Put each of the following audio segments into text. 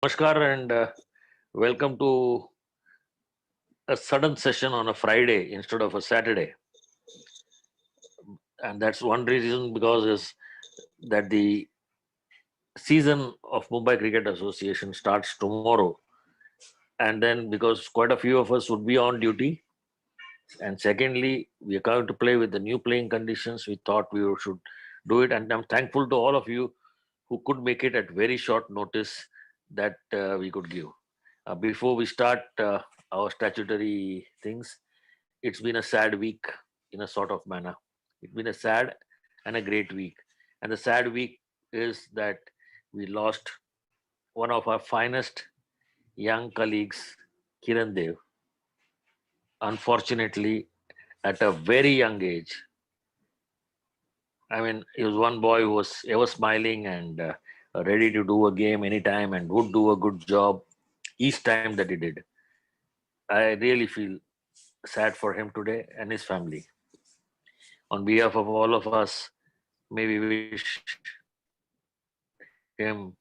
Namaskar and welcome to a sudden session on a Friday instead of a Saturday. And that's one reason because is that the season of Mumbai Cricket Association starts tomorrow. And then because quite a few of us would be on duty. And secondly, we are going to play with the new playing conditions. We thought we should do it. And I'm thankful to all of you who could make it at very short notice that we could give. Before we start our statutory things, it's been a sad week in a sort of manner. It's been a sad and a great week. And the sad week is that we lost one of our finest young colleagues, Kiran Dev, unfortunately, at a very young age. I mean, he was one boy who was ever smiling and ready to do a game anytime and would do a good job each time that he did. I really feel sad for him today and his family. On behalf of all of us, may we wish him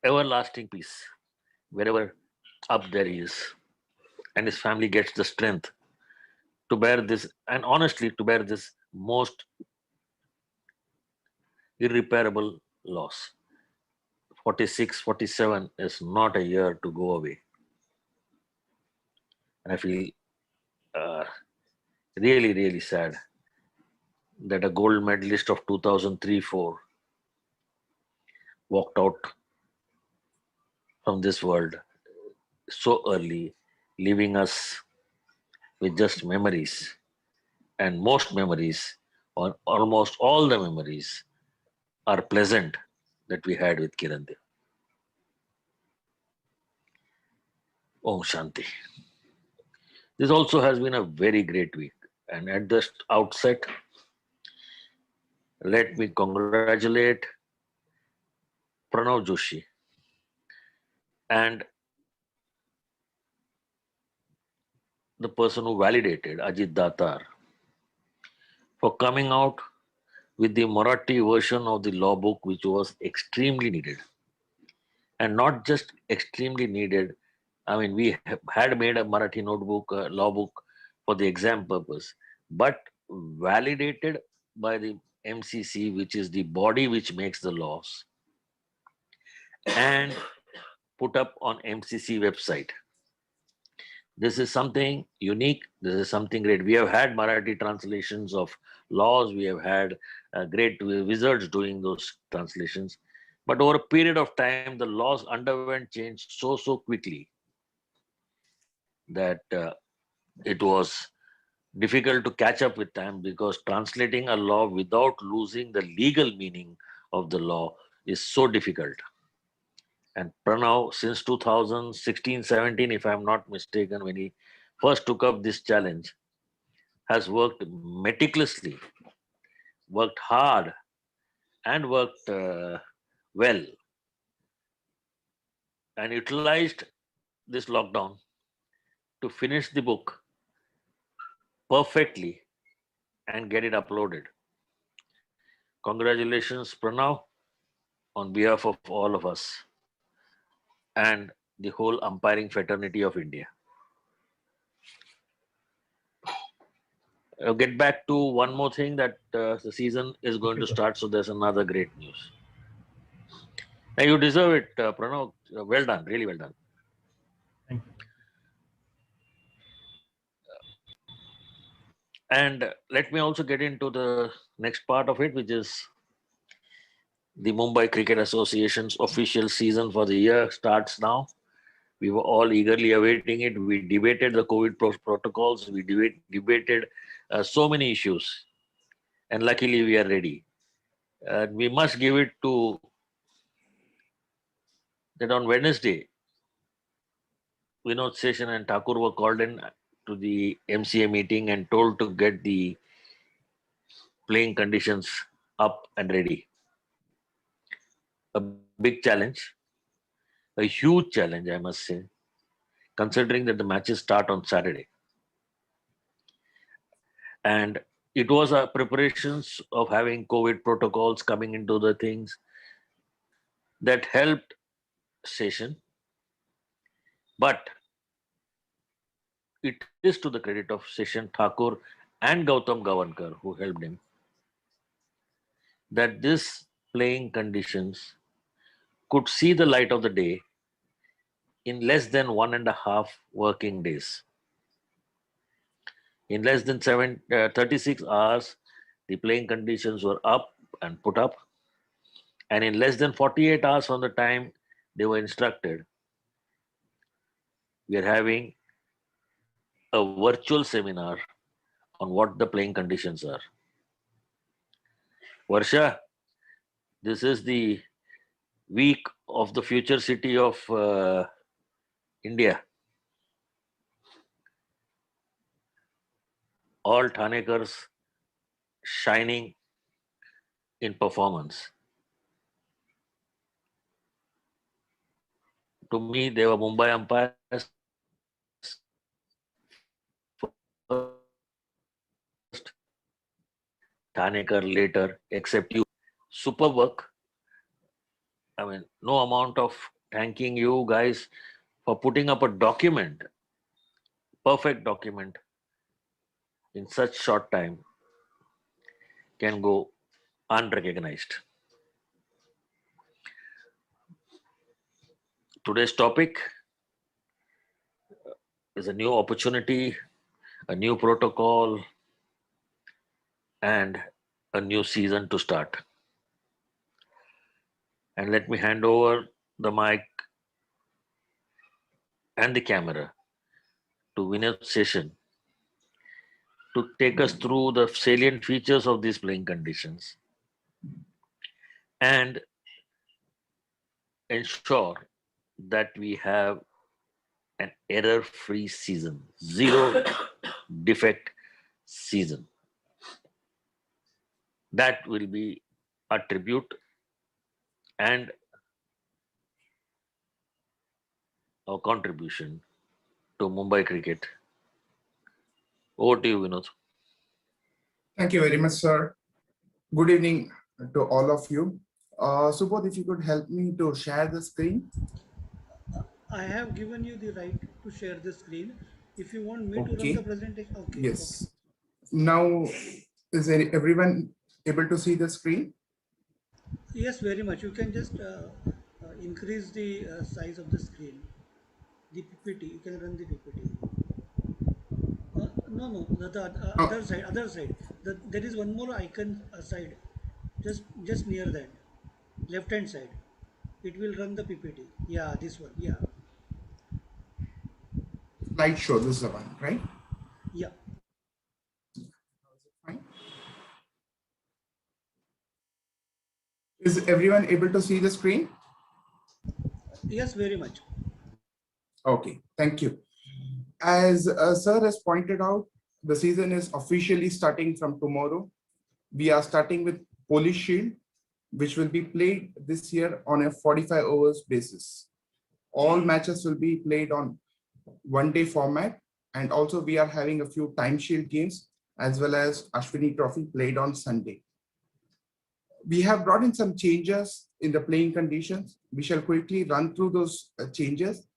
everlasting peace wherever up there he is, and his family gets the strength to bear this, and honestly, to bear this most irreparable loss. 46, 47 is not a year to go away. And I feel uh, really, really sad that a gold medalist of 2003-4 walked out from this world so early, leaving us with just memories. And most memories, or almost all the memories, are pleasant that we had with Kiran Dev. Om Shanti. This also has been a very great week. And at the outset, let me congratulate Pranav Joshi and the person who validated Ajit Datar for coming out with the Marathi version of the law book, which was extremely needed. And not just extremely needed. I mean, we had made a Marathi notebook, law book for the exam purpose, but validated by the MCC, which is the body which makes the laws, and put up on MCC website. This is something unique. This is something great. We have had Marathi translations of laws. We have had great wizards doing those translations. But over a period of time, the laws underwent change so quickly that it was difficult to catch up with time because translating a law without losing the legal meaning of the law is so difficult. And Pranav, since 2016-17, if I'm not mistaken, when he first took up this challenge, has worked meticulously, worked hard, and worked well, and utilized this lockdown to finish the book perfectly and get it uploaded. Congratulations, Pranav, on behalf of all of us and the whole umpiring fraternity of India. I'll get back to one more thing that the season is going Okay, to sir. start, so there's another great news. Now you deserve it, Pranav. Well done, really well done. Thank you. And let me also get into the next part of it, which is the Mumbai Cricket Association's official season for the year starts now. We were all eagerly awaiting it. We debated the COVID protocols. We debated so many issues, and luckily we are ready. We must give it to that on Wednesday, Vinod Seshan and Thakur were called in to the MCA meeting and told to get the playing conditions up and ready. A big challenge, a huge challenge, I must say, considering that the matches start on Saturday. And it was a preparations of having COVID protocols coming into the things. that helped Seshan, but it is to the credit of Seshan Thakur and Gautam Gavankar who helped him that this playing conditions could see the light of the day in less than 1.5 working days. In less than 36 hours, the playing conditions were up and put up. And in less than 48 hours from the time they were instructed, we are having a virtual seminar on what the playing conditions are. Varsha, this is the week of the future city of India. All Thanekars shining in performance. To me, they were Mumbai umpires. First, Thanekar later, except you. Super work. I mean, no amount of thanking you guys for putting up a document, perfect document in such short time can go unrecognized. Today's topic is a new opportunity, a new protocol, and a new season to start. And let me hand over the mic and the camera to Vinod Seshan to take us through the salient features of these playing conditions and ensure that we have an error-free season, zero defect season. That will be a tribute and a contribution to Mumbai cricket. Over to you, Vinod. Thank you very much, sir. Good evening to all of you. Subodh, if you could help me to share the screen. I have given you the right to share the screen. If you want me to run Okay. the presentation, okay. Yes. Now, is everyone able to see the screen? Okay. Yes, very much. You can just increase the size of the screen. The PPT, you can run the PPT. No, the Oh, other side. There is one more icon side, just near that, left hand side. It will run the PPT. Yeah, this one. Yeah, slideshow, this is the one, right? yeah. Fine. Is everyone able to see the screen? Yes, very much. Okay, thank you. As sir has pointed out, the season is officially starting from tomorrow. We are starting with Polish Shield, which will be played this year on a 45 overs basis. All matches will be played on one-day format, and also we are having a few time shield games as well as Ashwini Trophy played on Sunday. We have brought in some changes in the playing conditions. We shall quickly run through those changes,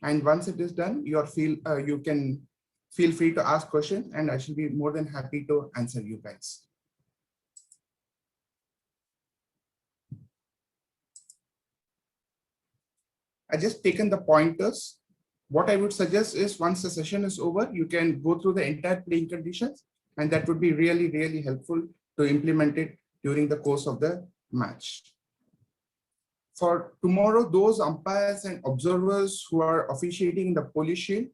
and once it is done, you can feel free to ask questions, and I shall be more than happy to answer you guys. I just taken the pointers. What I would suggest is once the session is over, you can go through the entire playing conditions, and that would be really, really helpful to implement it during the course of the match. For tomorrow, those umpires and observers who are officiating in the Polish Shield,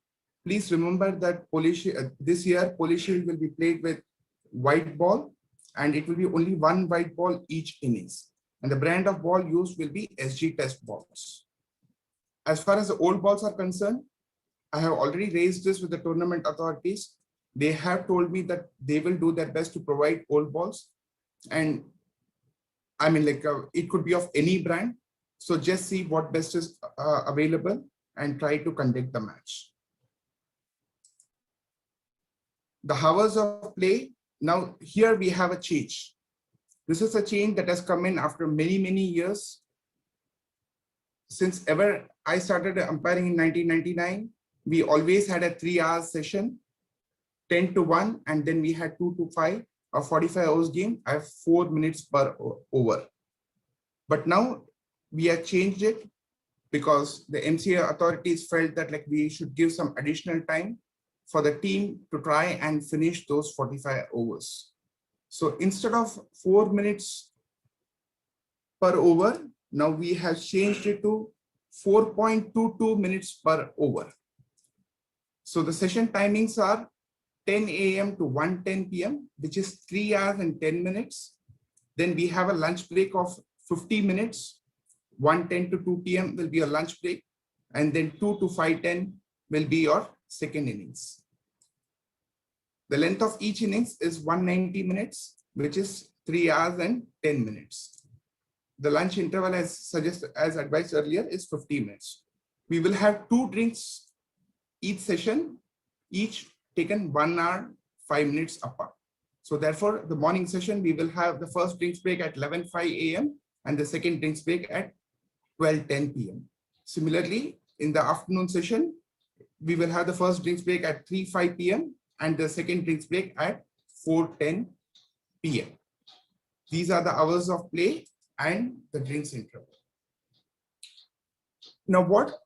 please remember that this year Polish Shield will be played with white ball, and it will be only one white ball each innings. And the brand of ball used will be SG test balls. As far as the old balls are concerned, I have already raised this with the tournament authorities. They have told me that they will do their best to provide old balls. And I mean, it could be of any brand. So just see what best is available and try to conduct the match. The hours of play. Now here we have a change. This is a change that has come in after many, many years. since ever I started umpiring in 1999, we always had a 3 hour session, 10 to 1, and then we had 2 to 5, a 45 hours game. I have 4 minutes per over. But now we have changed it because the MCA authorities felt that like we should give some additional time for the team to try and finish those 45 overs. So instead of 4 minutes per over, now we have changed it to 4.22 minutes per over. So the session timings are 10 a.m. to 1:10 p.m., which is 3 hours and 10 minutes. Then we have a lunch break of 50 minutes. 1:10 to 2 p.m. will be a lunch break. And then 2 to 5:10 will be your second innings. The length of each innings is 190 minutes, which is 3 hours and 10 minutes. The lunch interval, as advised earlier, is 50 minutes. We will have 2 drinks each session, each taken 1 hour, 5 minutes apart. So therefore, the morning session, we will have the first drinks break at 11:05 a.m. and the second drinks break at 12:10 p.m. Similarly, in the afternoon session, we will have the first drinks break at 3:05 p.m. and the second drinks break at 4:10 p.m. These are the hours of play and the drinks interval. Now what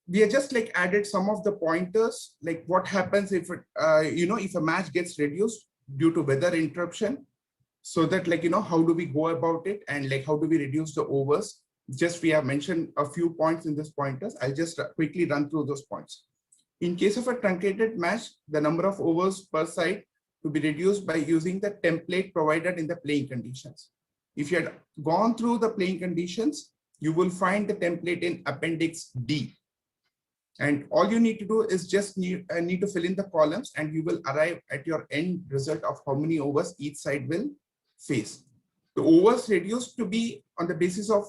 we have just like added some of the pointers, like what happens if if a match gets reduced due to weather interruption, so that how do we go about it and like how do we reduce the overs. Just we have mentioned a few points in this pointers. I'll just quickly run through those points. In case of a truncated match, the number of overs per side to be reduced by using the template provided in the playing conditions. If you had gone through the playing conditions, you will find the template in Appendix D. And all you need to do is just need to fill in the columns and you will arrive at your end result of how many overs each side will face. The overs reduced to be on the basis of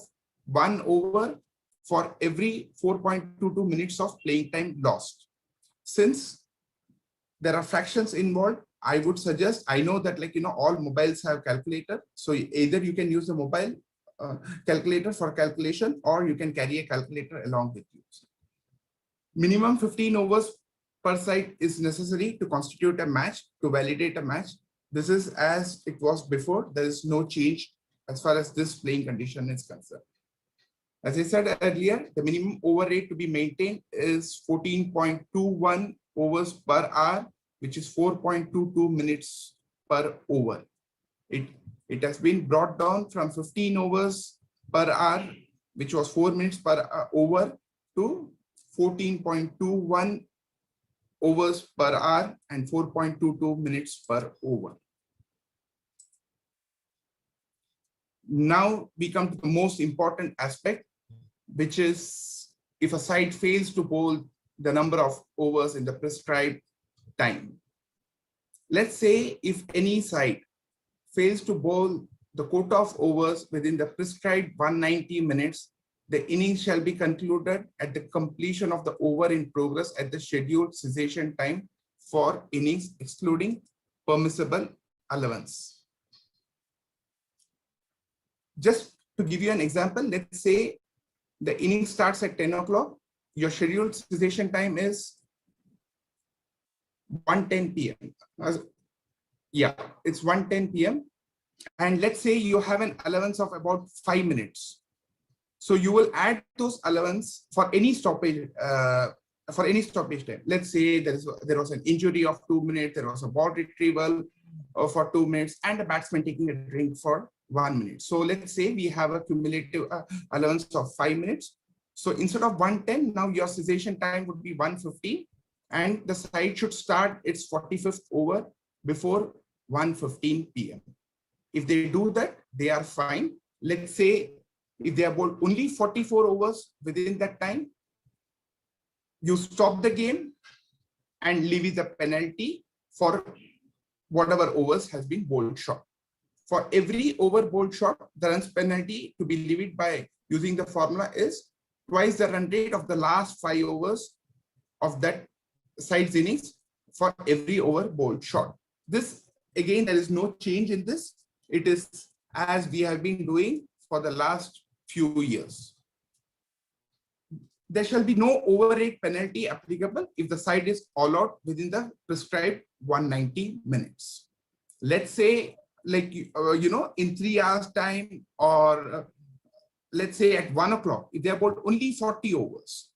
1 over for every 4.22 minutes of playing time lost. Since there are fractions involved, I would suggest, I know that all mobiles have calculator. So either you can use the mobile calculator for calculation or you can carry a calculator along with you. Minimum 15 overs per side is necessary to constitute a match, to validate a match. This is as it was before. There is no change as far as this playing condition is concerned. As I said earlier, the minimum over rate to be maintained is 14.21 overs per hour, which is 4.22 minutes per over. It has been brought down from 15 overs per hour, which was 4 minutes per over, to 14.21 overs per hour and 4.22 minutes per over. Now we come to the most important aspect, which is if a side fails to bowl the number of overs in the prescribed time. Let's say if any side fails to bowl the quota of overs within the prescribed 190 minutes, the innings shall be concluded at the completion of the over in progress at the scheduled cessation time for innings, excluding permissible allowance. Just to give you an example, let's say the inning starts at 10 o'clock. Your scheduled cessation time is 1:10 p.m. Yeah, it's 1:10 p.m. And let's say you have an allowance of about 5 minutes. So you will add those allowance for any stoppage time. Let's say there was an injury of 2 minutes, there was a ball retrieval for 2 minutes, and a batsman taking a drink for 1 minute. So let's say we have a cumulative allowance of 5 minutes. So instead of 1:10, now your cessation time would be 1:50, and the side should start its 45th over before 1:15 p.m. If they do that, they are fine. Let's say if they have bowled only 44 overs within that time, you stop the game and levy the penalty for whatever overs has been bowled short. For every over bowled short, the runs penalty to be levied by using the formula is twice the run rate of the last 5 overs of that side's innings for every over bowled short. This, again, there is no change in this. It is as we have been doing for the last few years. there shall be no over rate penalty applicable if the side is all out within the prescribed 190 minutes. Let's say, like, in 3 hours time, or let's say at 1 o'clock, if they have bowled only 40 overs.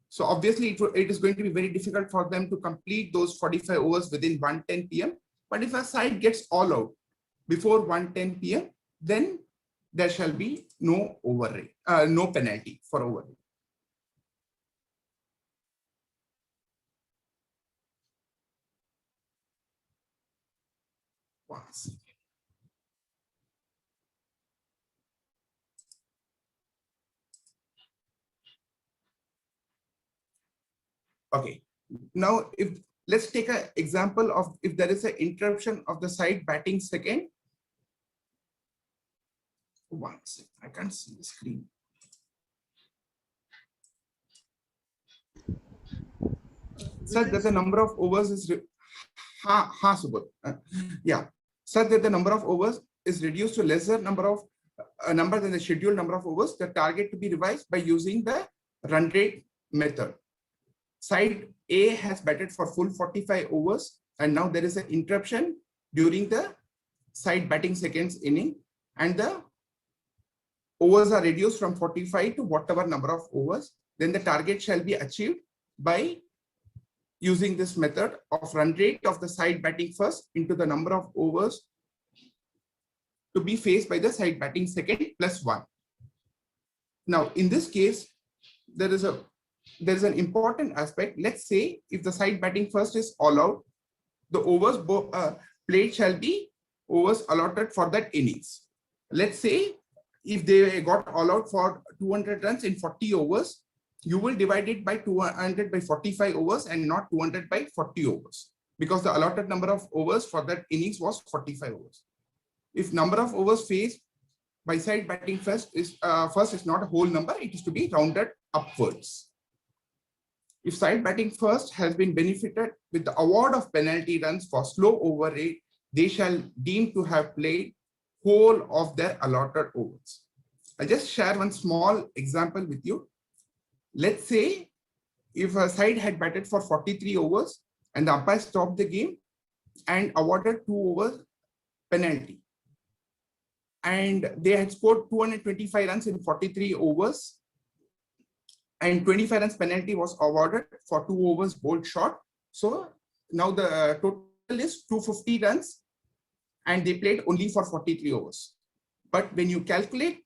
So obviously it is going to be very difficult for them to complete those 45 overs within 1:10 p.m. But if a side gets all out before 1:10 p.m., then there shall be no overrate, no penalty for overrate. Okay, now let's take an example of if there is an interruption of the side batting second. One second, I can't see the screen. Such that the number of overs is such that the number of overs is reduced to lesser number than the scheduled number of overs. The target to be revised by using the run rate method. Side A has batted for full 45 overs, and now there is an interruption during the side batting seconds inning, and the overs are reduced from 45 to whatever number of overs. Then the target shall be achieved by using this method of run rate of the side batting first into the number of overs to be faced by the side batting second plus 1. Now, in this case, there is an important aspect. Let's say if the side batting first is all out, the overs played shall be overs allotted for that innings. Let's say if they got all out for 200 runs in 40 overs, you will divide it by 200 by 45 overs and not 200 by 40 overs, because the allotted number of overs for that innings was 45 overs. If number of overs faced by side batting first is not a whole number, it is to be rounded upwards. If side batting first has been benefited with the award of penalty runs for slow over rate, they shall deem to have played whole of their allotted overs. I'll just share one small example with you. Let's say if a side had batted for 43 overs and the umpire stopped the game and awarded 2 overs penalty, and they had scored 225 runs in 43 overs, and 25 runs penalty was awarded for 2 overs bowled short. So now the total is 250 runs, and they played only for 43 overs. But when you calculate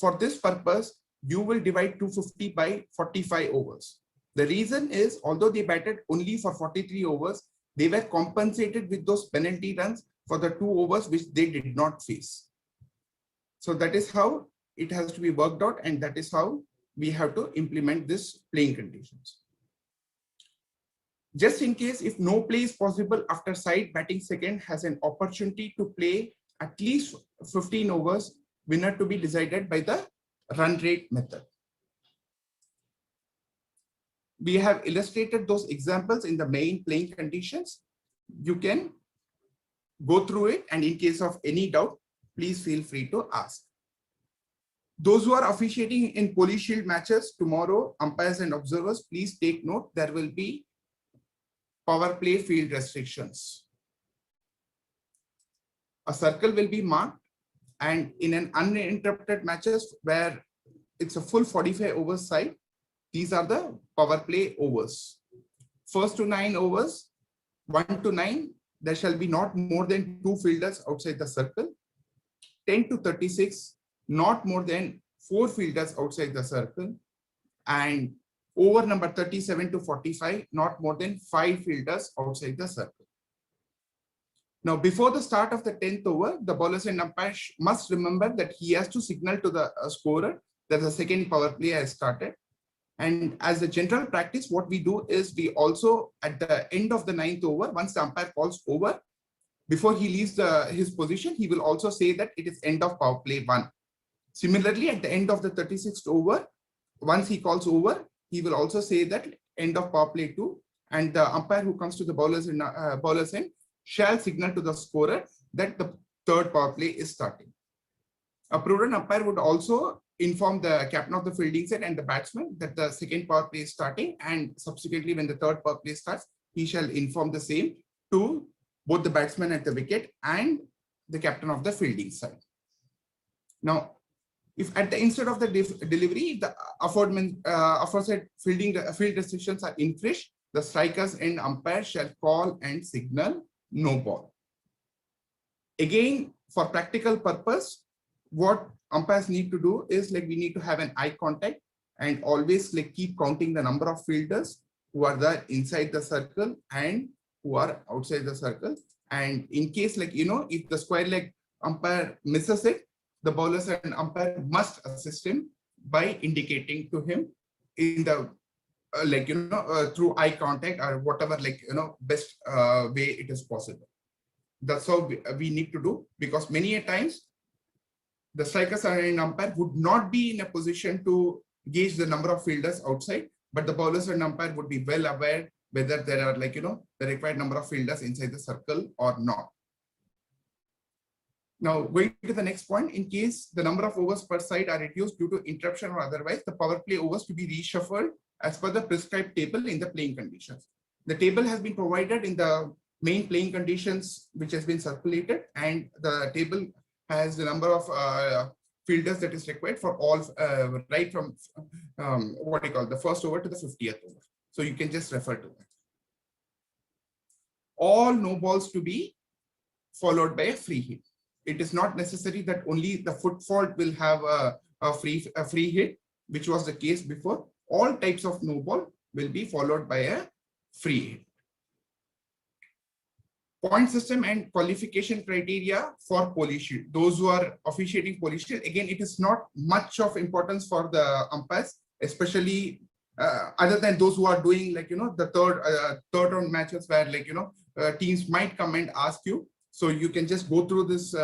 for this purpose, you will divide 250 by 45 overs. The reason is, although they batted only for 43 overs, they were compensated with those penalty runs for the 2 overs which they did not face. So that is how it has to be worked out, and that is how we have to implement this playing conditions. Just in case if no play is possible after side batting second has an opportunity to play at least 15 overs, winner to be decided by the run rate method. We have illustrated those examples in the main playing conditions. You can go through it, and in case of any doubt, please feel free to ask. Those who are officiating in Police Shield matches tomorrow, umpires and observers, please take note, there will be power play field restrictions. A circle will be marked, and in an uninterrupted matches where it's a full 45 overs side, these are the power play overs. First to 9 overs, 1 to 9, there shall be not more than 2 fielders outside the circle. 10 to 36, not more than 4 fielders outside the circle. And over number 37 to 45, not more than 5 fielders outside the circle. Now, before the start of the 10th over, the bowlers and umpire must remember that he has to signal to the scorer that the second power play has started. And as a general practice, what we do is we also, at the end of the 9th over, once the umpire calls over, before he leaves his position, he will also say that it is end of power play 1. Similarly, at the end of the 36th over, once he calls over, he will also say that end of power play 2, and the umpire who comes to the bowlers end shall signal to the scorer that the third power play is starting. A prudent umpire would also inform the captain of the fielding side and the batsman that the second power play is starting, and subsequently when the third power play starts, he shall inform the same to both the batsman at the wicket and the captain of the fielding side. Now, if at the instead of the delivery, the aforesaid field restrictions are infringed, the strikers and umpire shall call and signal no ball. Again, for practical purpose, what umpires need to do is like we need to have an eye contact and always like keep counting the number of fielders who are there inside the circle and who are outside the circle. And in case like, if the square leg umpire misses it, the bowlers and umpire must assist him by indicating to him in the through eye contact or whatever best way it is possible. That's how we need to do, because many a times the strikers and umpire would not be in a position to gauge the number of fielders outside, but the bowlers and umpire would be well aware whether there are the required number of fielders inside the circle or not. Now, going to the next point, in case the number of overs per side are reduced due to interruption or otherwise, the power play overs to be reshuffled as per the prescribed table in the playing conditions. The table has been provided in the main playing conditions, which has been circulated, and the table has the number of fielders that is required for all, right from the first over to the 50th over. So you can just refer to that. All no balls to be followed by a free hit. It is not necessary that only the foot fault will have a free hit, which was the case before. All types of no ball will be followed by a free hit. Point system and qualification criteria for Police Shield. Those who are officiating Police Shield, again, it is not much of importance for the umpires, especially other than those who are doing the third round matches where teams might come and ask you. So you can just go through this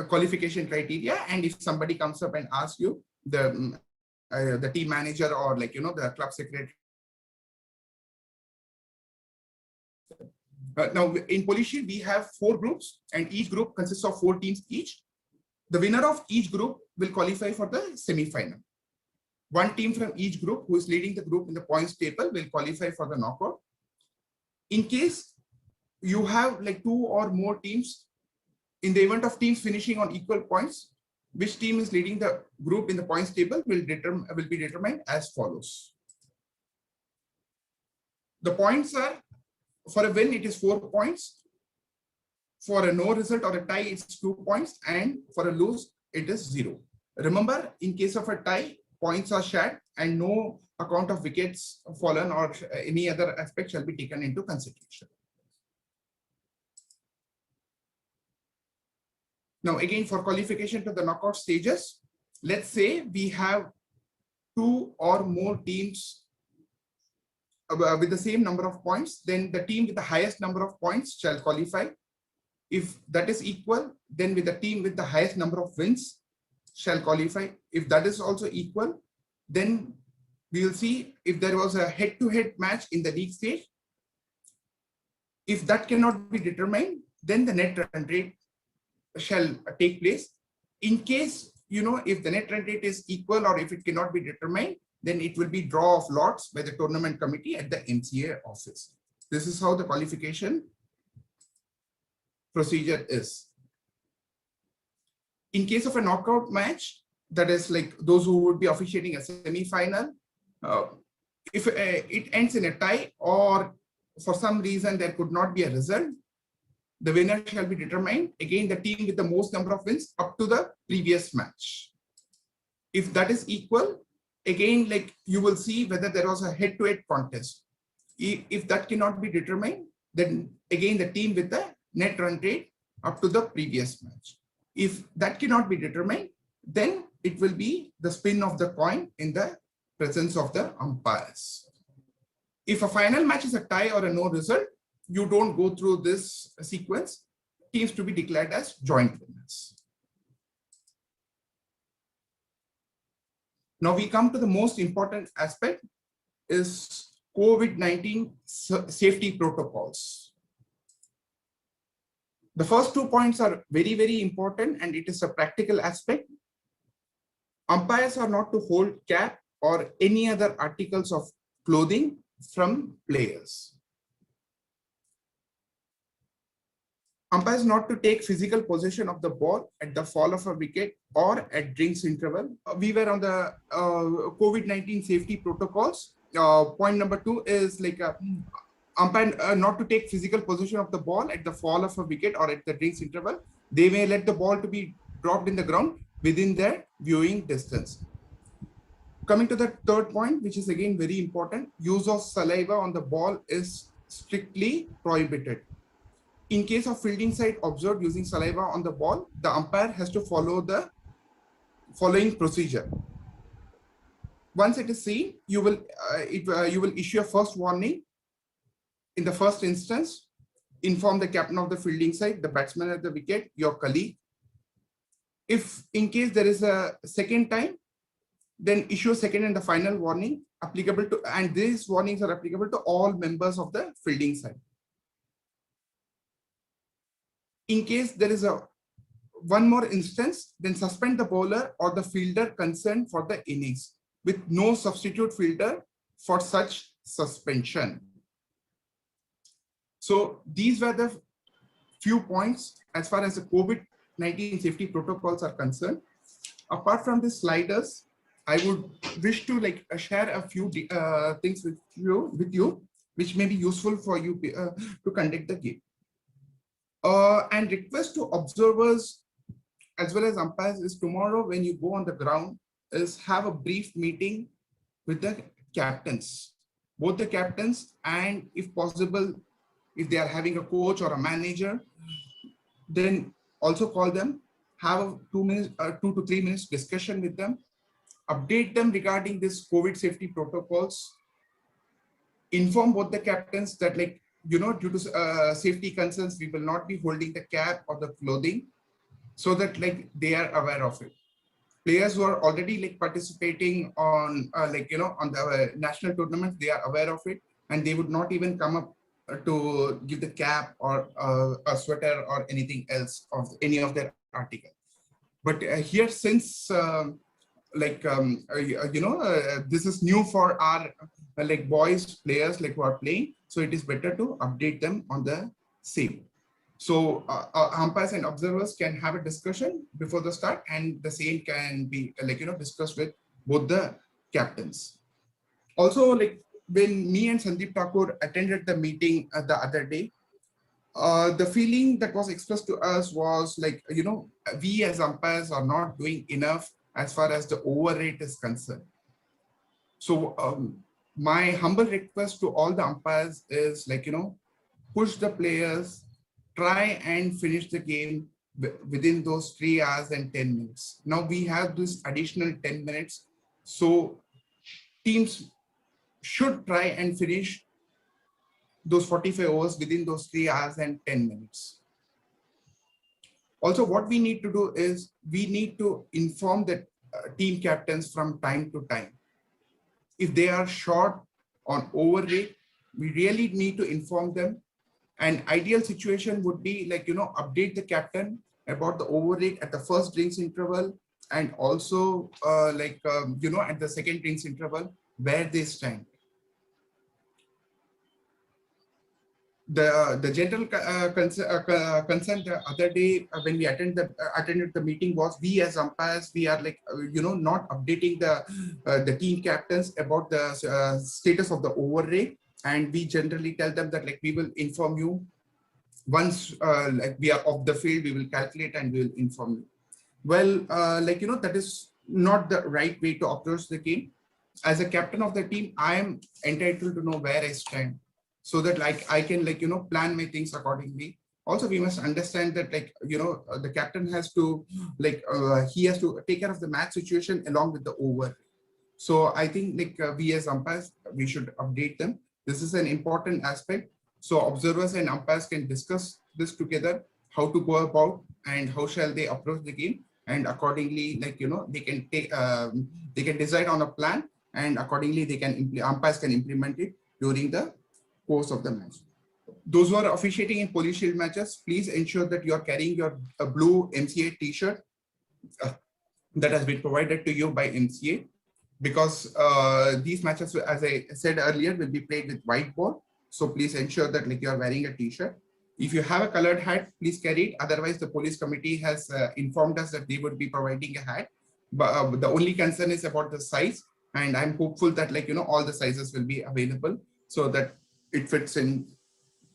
qualification criteria, and if somebody comes up and asks you, the team manager or the club secretary. Now in Police Shield, we have 4 groups, and each group consists of 4 teams each. The winner of each group will qualify for the semi-final. One team from each group who is leading the group in the points table will qualify for the knockout. In case you have 2 or more teams, in the event of teams finishing on equal points, which team is leading the group in the points table will be determined as follows. The points are, for a win, it is 4 points. For a no result or a tie, it's 2 points. And for a lose, it is 0. Remember, in case of a tie, points are shared and no account of wickets fallen or any other aspect shall be taken into consideration. Now, again, for qualification to the knockout stages, let's say we have 2 or more teams with the same number of points, then the team with the highest number of points shall qualify. If that is equal, then with the team with the highest number of wins shall qualify. If that is also equal, then we will see if there was a head-to-head match in the league stage. If that cannot be determined, then the net run rate shall take place. In case, if the net run rate is equal or if it cannot be determined, then it will be draw of lots by the tournament committee at the MCA office. This is how the qualification procedure is. In case of a knockout match, that is like those who would be officiating a semi-final, if it ends in a tie or for some reason there could not be a result, the winner shall be determined. Again, the team with the most number of wins up to the previous match. If that is equal, again, you will see whether there was a head-to-head contest. If that cannot be determined, then again the team with the net run rate up to the previous match. If that cannot be determined, then it will be the spin of the coin in the presence of the umpires. If a final match is a tie or a no result, you don't go through this sequence. Teams to be declared as joint winners. Now we come to the most important aspect is COVID-19 safety protocols. The first 2 points are very, very important, and it is a practical aspect. Umpires are not to hold cap or any other articles of clothing from players. Umpires not to take physical possession of the ball at the fall of a wicket or at drinks interval. We were on the COVID-19 safety protocols. Point number 2 is like umpire not to take physical possession of the ball at the fall of a wicket or at the drinks interval. They may let the ball to be dropped in the ground within their viewing distance. Coming to the third point, which is again very important, use of saliva on the ball is strictly prohibited. In case of fielding side observed using saliva on the ball, the umpire has to follow the following procedure. Once it is seen, you will issue a first warning. In the first instance, inform the captain of the fielding side, the batsman at the wicket, your colleague. If in case there is a second time, then issue a second and the final warning applicable to, and these warnings are applicable to all members of the fielding side. In case there is one more instance, then suspend the bowler or the fielder concerned for the innings with no substitute fielder for such suspension. So these were the few points as far as the COVID-19 safety protocols are concerned. Apart from the sliders, I would wish to share a few things with you, which may be useful for you to conduct the game. And request to observers as well as umpires is tomorrow when you go on the ground is have a brief meeting with the captains, both the captains, and if possible, if they are having a coach or a manager, then also call them, have a 2 to 3 minutes discussion with them, update them regarding this COVID safety protocols, inform both the captains that due to safety concerns, we will not be holding the cap or the clothing, so that they are aware of it. Players who are already participating on on the national tournaments, they are aware of it, and they would not even come up to give the cap or a sweater or anything else of any of their article. But here, since this is new for our boys players who are playing, so it is better to update them on the same. So umpires and observers can have a discussion before the start, and the same can be discussed with both the captains. Also, when me and Sandeep Thakur attended the meeting the other day, the feeling that was expressed to us was we as umpires are not doing enough as far as the over rate is concerned. So my humble request to all the umpires is push the players, try and finish the game within those 3 hours and 10 minutes. Now we have this additional 10 minutes. So teams should try and finish those 45 overs within those 3 hours and 10 minutes. Also, what we need to do is we need to inform the team captains from time to time. If they are short on over rate, we really need to inform them. An ideal situation would be update the captain about the over rate at the first drinks interval, and also at the second drinks interval where they stand. The general concern the other day when we attended the meeting was we as umpires, we are not updating the team captains about the status of the over rate, and we generally tell them that we will inform you once we are off the field, we will calculate and we will inform you. Well, that is not the right way to approach the game. As a captain of the team, I am entitled to know where I stand, so that I can plan my things accordingly. Also, we must understand that the captain has to he has to take care of the match situation along with the over. So I think we as umpires, we should update them. This is an important aspect. So observers and umpires can discuss this together, how to go about and how shall they approach the game, and accordingly they can take they can decide on a plan, and accordingly they can umpires can implement it during the course of the match. Those who are officiating in Police Shield matches, please ensure that you are carrying your blue MCA t-shirt that has been provided to you by MCA, because these matches, as I said earlier, will be played with white ball. So please ensure that like you are wearing a t-shirt. If you have a colored hat, please carry it. Otherwise, the police committee has informed us that they would be providing a hat. But the only concern is about the size. And I'm hopeful that like, all the sizes will be available so that it fits in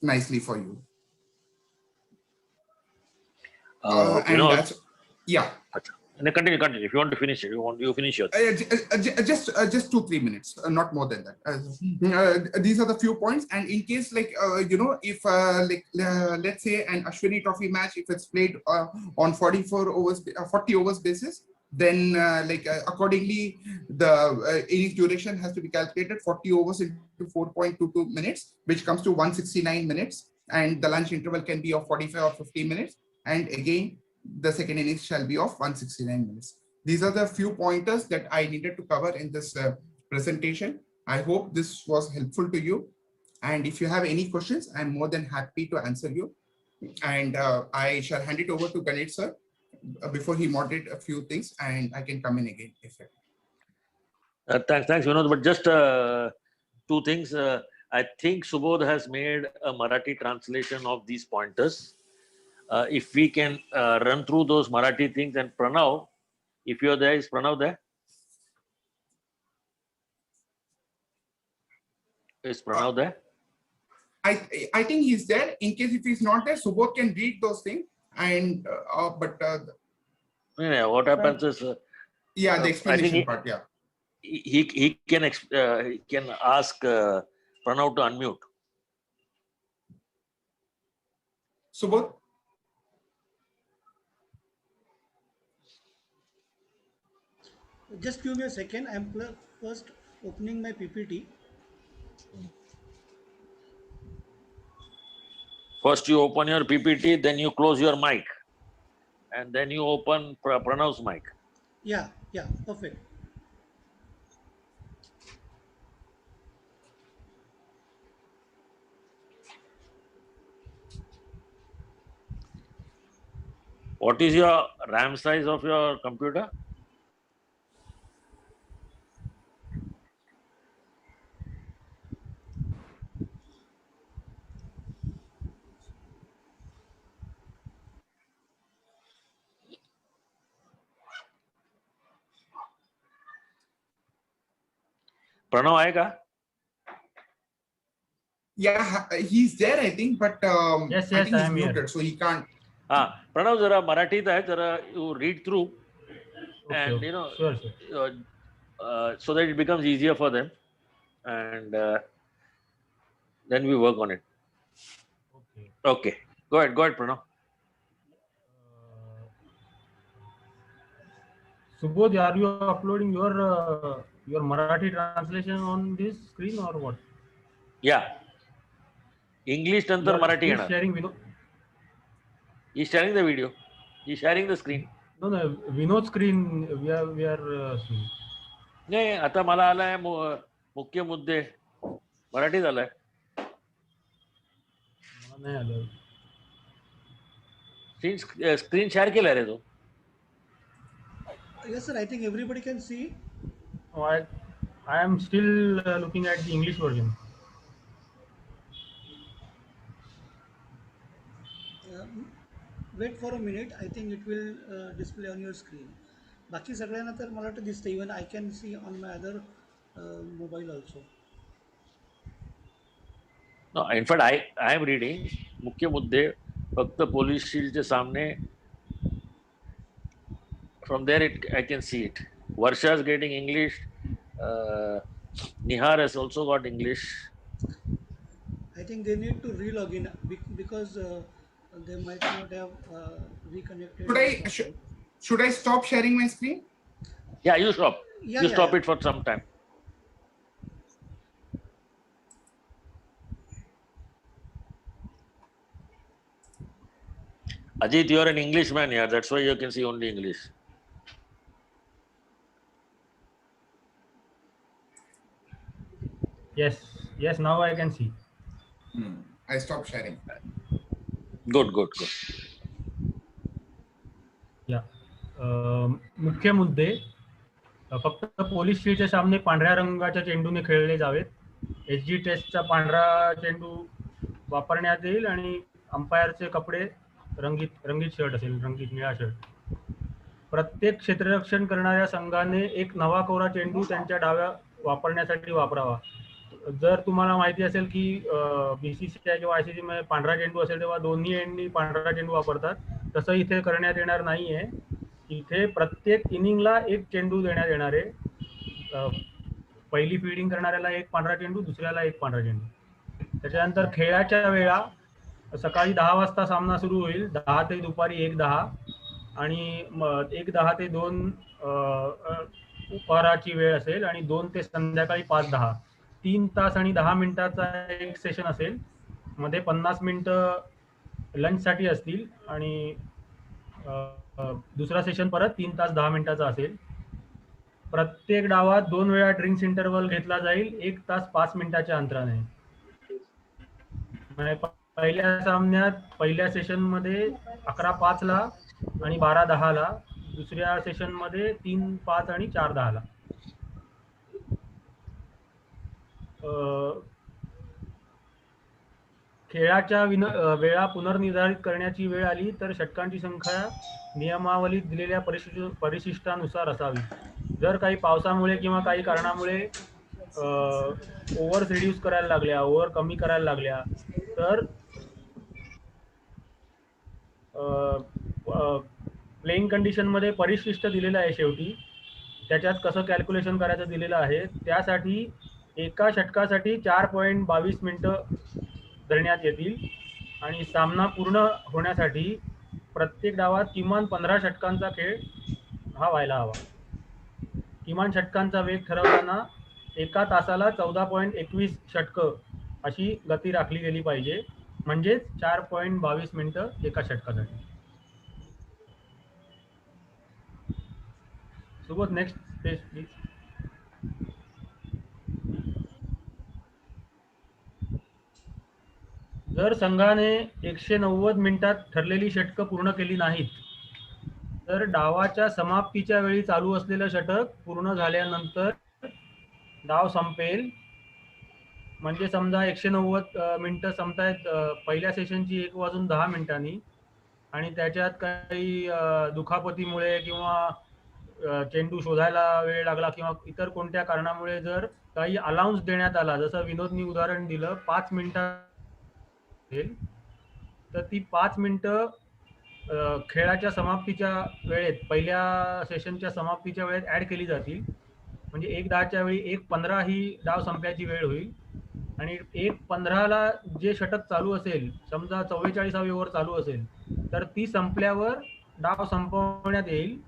nicely for you. And Vinod, that's, yeah. continue. If you want to finish it, you finish yours. Just 2-3 minutes, not more than that. These are the few points. And in case like if let's say an Ashwini Trophy match, if it's played on 40 overs basis, then accordingly the innings duration has to be calculated 40 overs into 4.22 minutes, which comes to 169 minutes, and the lunch interval can be of 45 or 50 minutes, and again the second innings shall be of 169 minutes. These are the few pointers that I needed to cover in this presentation. I hope this was helpful to you. And if you have any questions, I'm more than happy to answer you. And I shall hand it over to Ganesh sir before he moderates a few things, and I can come in again if Thanks, Vinod. But just 2 things. I think Subodh has made a Marathi translation of these pointers. If we can run through those Marathi things, and Pranav, if you're there, is Pranav there? Is Pranav there? I think he's there. In case if he's not there, Subodh can read those things. And What happens is, yeah, the explanation he, part. Yeah, he can ask Pranav to unmute. Subodh. Just give me a second. I'm first opening my PPT. First you open your PPT, then you close your mic, and then you open Pranav's mic. Yeah, perfect. What is your RAM size of your computer? Pranav aayega? Yeah, he's there, I think, but yes, I think he's I'm muted, here. so he can't. Pranav, zara Marathi hai, zara you read through, Okay, and sure. so that it becomes easier for them, and then we work on it. Okay. Go ahead, Pranav. Subodh, are you uploading your Marathi translation on this screen or what? Yeah. English nantar Marathi He's येणार. sharing Vinod. He's sharing the video. He's sharing the screen. No, Vinod screen we are seeing. नाही आता मला आलाय मुख्य मुद्दे मराठीत आलाय. मला नाही आलं. स्क्रीन शेअर केलाय रे तो. Yes, sir. I think everybody can see. Oh, I am still looking at the English version. Wait for a minute. I think it will display on your screen. बाकी सगळ्यांना तर मला वाटतं दिसतं. Even I can see on my other mobile also. No, in fact, I am reading मुख्य मुद्दे फक्त police शील्डचे सामने. From there I can see it. Varsha is getting English. Nihar has also got English. I think they need to re-log in because they might not have reconnected. Should I stop sharing my screen? Yeah, you stop. Yeah, Stop it for some time. Ajit, you are an Englishman here. That's why you can see only English. Yes, now I can see. I stopped sharing. Good. Yeah. मुख्य मुद्दे फक्त police फील्डचे सामने पांढऱ्या रंगाच्या चेंडूने खेळले जावेत. SG टेस्टचा पांढरा चेंडू वापरण्यात येईल आणि अंपायरचे कपडे रंगीत शर्ट असेल, रंगीत निळा शर्ट. प्रत्येक क्षेत्ररक्षण करणाऱ्या संघाने एक नवा कोरा चेंडू त्यांच्या डाव्या वापरण्यासाठी वापरावा. जर तुम्हाला माहिती असेल की BCCI किंवा ICC मध्ये पांढरा चेंडू असेल तेव्हा दोन्ही एंडनी पांढरा चेंडू वापरतात. तसं इथे करण्यात येणार नाहीये. इथे प्रत्येक इनिंगला एक चेंडू देण्यात येणार आहे. पहिली फील्डिंग करणाऱ्याला एक पांढरा चेंडू, दुसऱ्याला एक पांढरा चेंडू. त्याच्यानंतर खेळाच्या वेळा सकाळी 10 वाजता सामना सुरू होईल, 10 ते दुपारी 1:10 आणि 1:10 ते 2 उपहाराची वेळ असेल आणि 2 ते संध्याकाळी 5:10 3 तास आणि 10 मिनिटाचा एक सेशन असेल. मध्ये 50 मिनिटं लंचसाठी असतील आणि दुसरा सेशन परत 3 तास 10 मिनिटाचा असेल. प्रत्येक डावात 2 वेळा ड्रिंक्स इंटरव्हल घेतला जाईल, 1 तास 5 मिनिटाच्या अंतराने. पहिल्या सामन्यात पहिल्या सेशन मध्ये 11:05 ला आणि 12:10 ला, दुसऱ्या सेशन मध्ये 3:05 आणि 4:10 ला. खेळाच्या वेळा पुनर्निर्धारित करण्याची वेळ आली तर षटकांची संख्या नियमावलीत दिलेल्या परिशिष्टानुसार असावी. जर काही पावसामुळे किंवा काही कारणामुळे ओव्हर्स रिड्यूस करायला लागल्या, ओव्हर कमी करायला लागल्या तर प्लेइंग कंडिशन मध्ये परिशिष्ट दिलेलं आहे शेवटी, त्याच्यात कसं कॅल्क्युलेशन करायचं दिलेलं आहे. त्यासाठी एका षटकासाठी 4.22 मिनिटं धरण्यात येतील आणि सामना पूर्ण होण्यासाठी प्रत्येक डावात किमान 15 षटकांचा खेळ हा व्हायला हवा. किमान षटकांचा वेग ठरवताना एका तासाला 14.21 षटकं अशी गती राखली गेली पाहिजे, म्हणजेच 4.22 मिनिटं एका षटकासाठी. Subodh, next page please. जर संघाने 190 मिनिटात ठरलेली षटकं पूर्ण केली नाहीत तर डावाच्या समाप्तीच्या वेळी चालू असलेलं षटक पूर्ण झाल्यानंतर डाव संपेल. म्हणजे समजा 190 मिनिटं संपतायत पहिल्या सेशनची 1:10 मिनिटांनी आणि त्याच्यात काही दुखापतीमुळे किंवा चेंडू शोधायला वेळ लागला किंवा इतर कोणत्या कारणामुळे जर काही अलाउन्स देण्यात आला, जसं विनोदनी उदाहरण दिलं 5 मिनिटं, तर ती 5 मिनिटं खेळाच्या समाप्तीच्या वेळेत, पहिल्या सेशनच्या समाप्तीच्या वेळेत ऍड केली जातील. म्हणजे 1:10च्या वेळी 1:15 ही डाव संपण्याची वेळ होईल आणि 1:15 ला जे षटक चालू असेल, समजा 44वी ओव्हर चालू असेल तर ती संपल्यावर डाव संपवण्यात येईल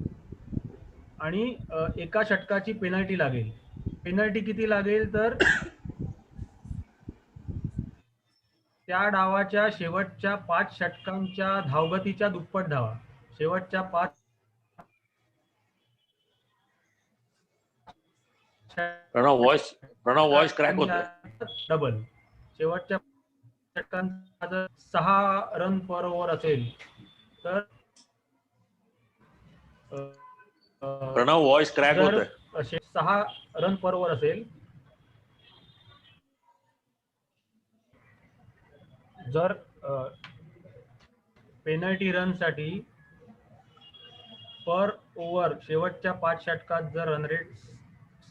आणि एका षटकाची पेनल्टी लागेल. पेनल्टी किती लागेल तर त्या डावाच्या शेवटच्या 5 षटकांच्या धावगतीच्या दुप्पट धावा. शेवटच्या 5 प्रणव वॉइस क्रॅक होतोय. डबल शेवटच्या षटकांचा जर 6 रन पर ओव्हर असेल तर प्रणव वॉइस क्रॅक होतोय. 6 रन पर ओव्हर असेल, जर पेनल्टी रन साठी पर ओव्हर शेवटच्या 5 षटकात जर रन रेट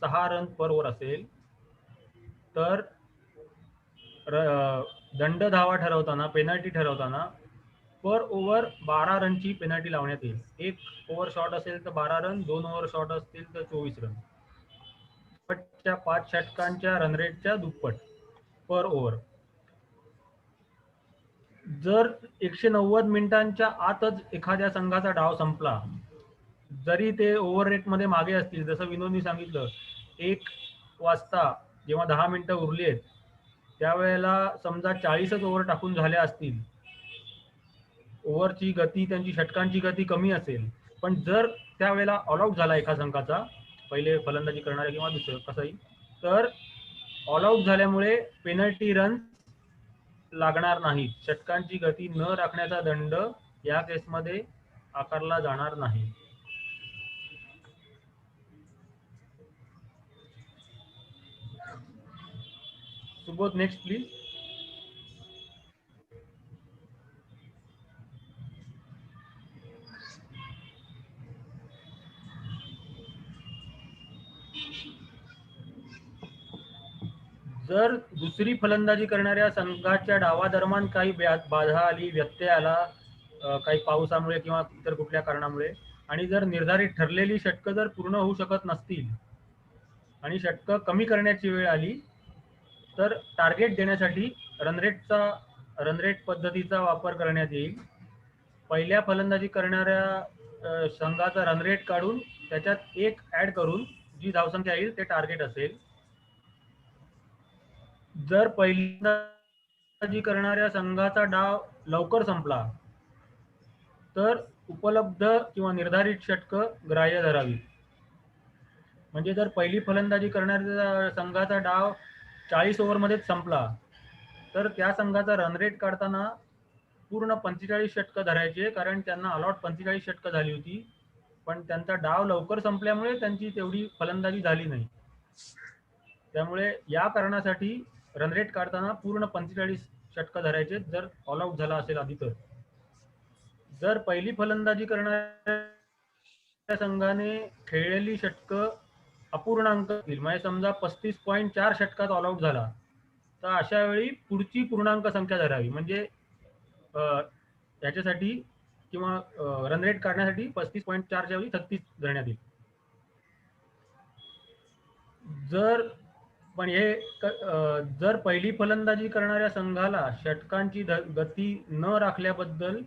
6 रन पर ओव्हर असेल तर दंड धावा ठरवताना, पेनल्टी ठरवताना पर ओव्हर 12 रनची पेनल्टी लावण्यात येईल. 1 ओव्हर शॉर्ट असेल तर 12 रन, 2 ओव्हर शॉर्ट असतील तर 24 रन. शेवटच्या 5 षटकांच्या रन रेटच्या दुप्पट पर ओव्हर. जर 190 मिनिटांच्या आतच एखाद्या संघाचा डाव संपला, जरी ते ओव्हर रेट मध्ये मागे असतील, जसं विनोदनी सांगितलं 1 वाजता जेव्हा 10 मिनिटं उरली आहेत त्यावेळेला समजा 40च ओव्हर टाकून झाल्या असतील, ओव्हरची गती, त्यांची षटकांची गती कमी असेल, पण जर त्यावेळेला ऑल आउट झाला एका संघाचा, पहिले फलंदाजी करणारे किंवा दुसरं कसंही, तर ऑल आउट झाल्यामुळे पेनल्टी रन लागणार नाही. षटकांची गती न राखण्याचा दंड या केसमध्ये आकारला जाणार नाही. Subodh next please. जर दुसरी फलंदाजी करणाऱ्या संघाच्या डावादरम्यान काही बाधा आली, व्यत्यय आला, काही पावसामुळे किंवा इतर कुठल्या कारणामुळे, आणि जर निर्धारित ठरलेली षटकं जर पूर्ण होऊ शकत नसतील आणि षटकं कमी करण्याची वेळ आली, तर टार्गेट देण्यासाठी रनरेट पद्धतीचा वापर करण्यात येईल. पहिल्या फलंदाजी करणाऱ्या संघाचा रनरेट काढून त्याच्यात 1 ऍड करून जी धावसंख्या येईल ते टार्गेट असेल. जर फलंदाजी करणाऱ्या संघाचा डाव लवकर संपला तर उपलब्ध किंवा निर्धारित षटकं ग्राह्य धरावी. म्हणजे जर पहिली फलंदाजी करणाऱ्या संघाचा डाव 40 ओव्हरमध्येच संपला तर त्या संघाचा रनरेट काढताना पूर्ण 45 षटकं धरायचे, कारण त्यांना अलॉट 45 षटकं झाली होती, पण त्यांचा डाव लवकर संपल्यामुळे त्यांची तेवढी फलंदाजी झाली नाही. त्यामुळे या कारणासाठी रनरेट काढताना पूर्ण 45 षटकं धरायचे जर ऑल आउट झाला असेल आधी. तर जर पहिली फलंदाजी करणाऱ्या संघाने खेळलेली षटकं अपूर्णांक असतील, म्हणजे समजा 35.4 षटकात ऑल आउट झाला, तर अशा वेळी पुढची पूर्णांक संख्या धरावी. म्हणजे याच्यासाठी किंवा रनरेट काढण्यासाठी 35.4 च्या वेळी 36 धरण्यात येईल. जर पहिली फलंदाजी करणाऱ्या संघाला षटकांची गती न राखल्याबद्दल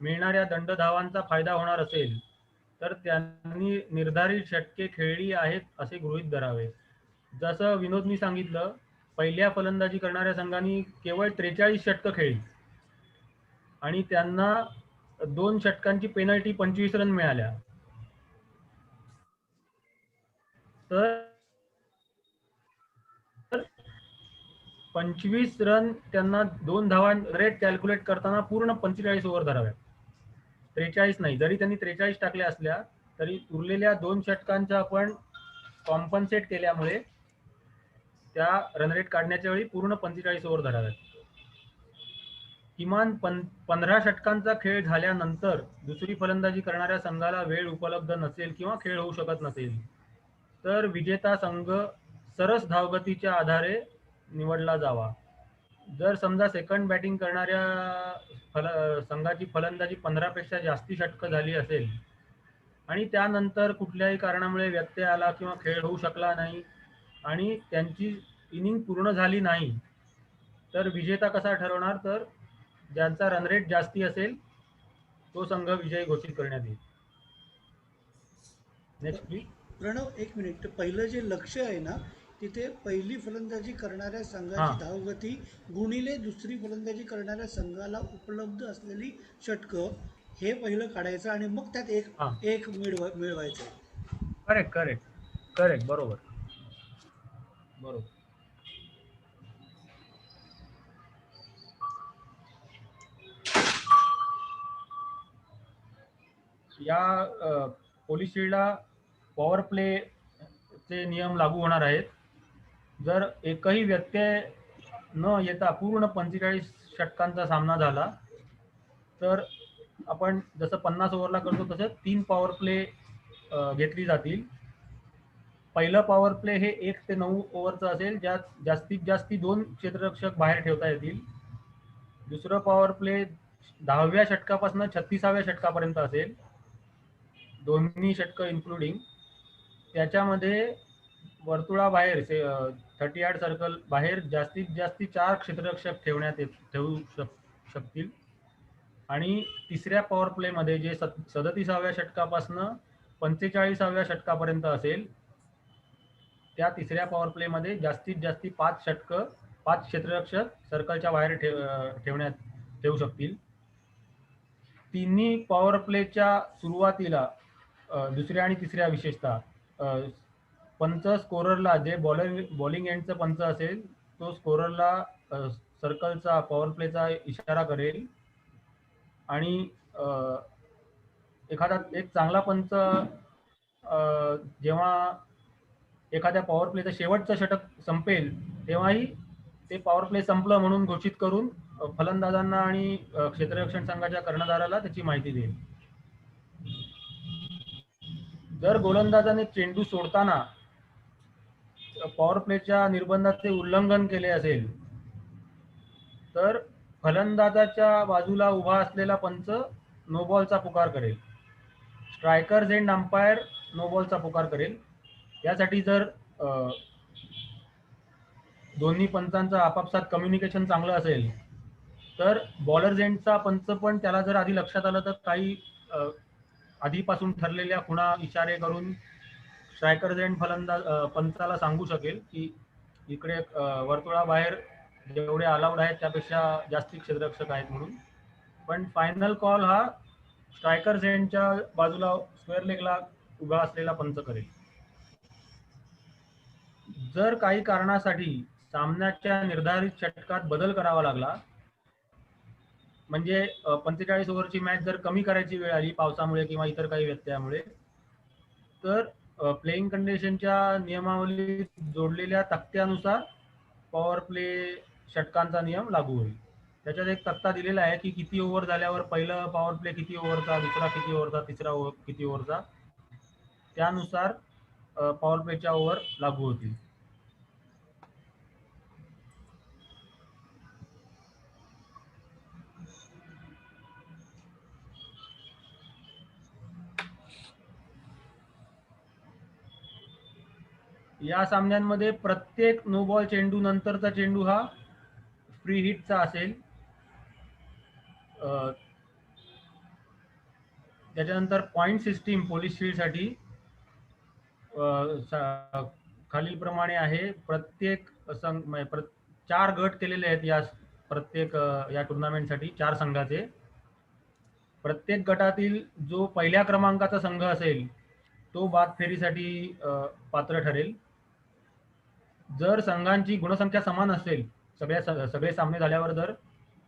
मिळणाऱ्या दंडधावांचा फायदा होणार असेल तर त्यांनी निर्धारित षटके खेळली आहेत असे गृहीत धरावे. जसं विनोदनी सांगितलं, पहिल्या फलंदाजी करणाऱ्या संघाने केवळ 43 षटकं खेळली आणि त्यांना 2 षटकांची पेनल्टी 25 रन मिळाल्या. तर 25 रन त्यांना 2 धावा रेट कॅल्क्युलेट करताना पूर्ण 45 ओव्हर धराव्या, 43 नाही. जरी त्यांनी 43 टाकल्या असल्या तरी उरलेल्या 2 षटकांचा आपण कॉम्पन्सेट केल्यामुळे त्या रनरेट काढण्याच्या वेळी पूर्ण 45 ओव्हर धराव्यात. किमान 15 षटकांचा खेळ झाल्यानंतर दुसरी फलंदाजी करणाऱ्या संघाला वेळ उपलब्ध नसेल किंवा खेळ होऊ शकत नसेल तर विजेता संघ सरस धावगतीच्या आधारे निवडला जावा. जर समजा सेकंड बॅटिंग करणाऱ्या संघाची फलंदाजी 15 पेक्षा जास्ती षटकं झाली असेल आणि त्यानंतर कुठल्याही कारणामुळे व्यत्यय आला किंवा खेळ होऊ शकला नाही आणि त्यांची इनिंग पूर्ण झाली नाही, तर विजेता कसा ठरवणार? तर ज्यांचा रनरेट जास्ती असेल तो संघ विजयी घोषित करण्यात येईल. Next please. प्रणव, 1 मिनिट. पहिलं जे लक्ष आहे ना, तिथे पहिली फलंदाजी करणाऱ्या संघाची धावगती गुणिले दुसरी फलंदाजी करणाऱ्या संघाला उपलब्ध असलेली षटकं हे पहिलं काढायचं आणि मग त्यात एक मिळवायचं. करेक्ट बरोबर. या पोलीस फील्डला पॉवर प्ले चे नियम लागू होणार आहेत. जर एकही व्यत्यय न येता पूर्ण 45 षटकांचा सामना झाला तर आपण जसं 50 ओव्हरला करतो तसं 3 पॉवर प्ले घेतली जातील. पहिलं पॉवर प्ले हे 1 ते 9 ओव्हरचं असेल, ज्यात जास्तीत जास्त 2 क्षेत्ररक्षक बाहेर ठेवता येतील. दुसरं पॉवर प्ले 10व्या षटकापासून 36व्या षटकापर्यंत असेल, दोन्ही षटकं इन्क्लुडिंग. त्याच्यामध्ये वर्तुळाबाहेर 30 यार्ड सर्कल बाहेर जास्तीत जास्त 4 क्षेत्ररक्षक ठेवू शकतील. आणि तिसऱ्या पॉवर प्ले मध्ये जे 37व्या षटकापासून 45व्या षटकापर्यंत असेल, त्या तिसऱ्या पॉवर प्ले मध्ये जास्तीत जास्त 5 क्षेत्ररक्षक सर्कलच्या बाहेर ठेवू शकतील. तिन्ही पॉवर प्लेच्या सुरुवातीला दुसऱ्या आणि तिसऱ्या विशेषतः पंच स्कोररला, जे बॉलिंग एंडचा पंच असेल तो स्कोररला सर्कलचा पॉवर प्लेचा इशारा करेल आणि एक चांगला पंच जेव्हा एखाद्या पॉवर प्लेचं शेवटचं षटक संपेल तेव्हाही ते पॉवर प्ले संपलं म्हणून घोषित करून फलंदाजांना आणि क्षेत्ररक्षण संघाच्या कर्णधाराला त्याची माहिती देईल. जर गोलंदाजाने चेंडू सोडताना पॉवर प्लेच्या निर्बंधाचे उल्लंघन केले असेल तर फलंदाजाच्या बाजूला उभा असलेला पंच नो बॉलचा पुकार करेल. स्ट्रायकर्स एंड अंपायर नो बॉलचा पुकार करेल. यासाठी जर दोन्ही पंचांचं आपापसात कम्युनिकेशन चांगलं असेल तर बॉलर्स एंडचा पंच पण त्याला जर आधी लक्षात आलं तर काही आधीपासून ठरलेल्या खुणा इशारे करून स्ट्रायकर्स एंड पंचाला सांगू शकेल की इकडे वर्तुळाबाहेर जेवढे अलाउड आहेत त्यापेक्षा जास्ती क्षेत्ररक्षक आहेत म्हणून. पण फायनल कॉल हा स्ट्रायकर्स एंडच्या बाजूला स्क्वेअर लेगला उभा असलेला पंच करेल. जर काही कारणासाठी सामन्याच्या निर्धारित षटकात बदल करावा लागला, म्हणजे 45 ओव्हरची मॅच जर कमी करायची वेळ आली पावसामुळे किंवा इतर काही व्यत्ययामुळे, तर प्लेइंग कंडिशनच्या नियमावलीत जोडलेल्या तक्त्यानुसार पॉवर प्ले षटकांचा नियम लागू होईल. त्याच्यात एक तक्ता दिलेला आहे की किती ओव्हर झाल्यावर पहिलं पॉवर प्ले किती ओव्हरचा, दुसरा किती ओव्हरचा, तिसरा किती ओव्हरचा, त्यानुसार पॉवर प्लेच्या ओव्हर लागू होतील. या सामन्यांमध्ये प्रत्येक नो बॉल चेंडू नंतरचा चेंडू हा फ्री हिटचा असेल. त्याच्यानंतर पॉइंट सिस्टीम पोलीस फील्डसाठी खालीलप्रमाणे आहे. प्रत्येक 4 गट केलेले आहेत या प्रत्येक या टुर्नामेंटसाठी 4 संघाचे. प्रत्येक गटातील जो पहिल्या क्रमांकाचा संघ असेल तो बाद फेरीसाठी पात्र ठरेल. जर संघांची गुणसंख्या समान असेल, सगळे सामने झाल्यावर जर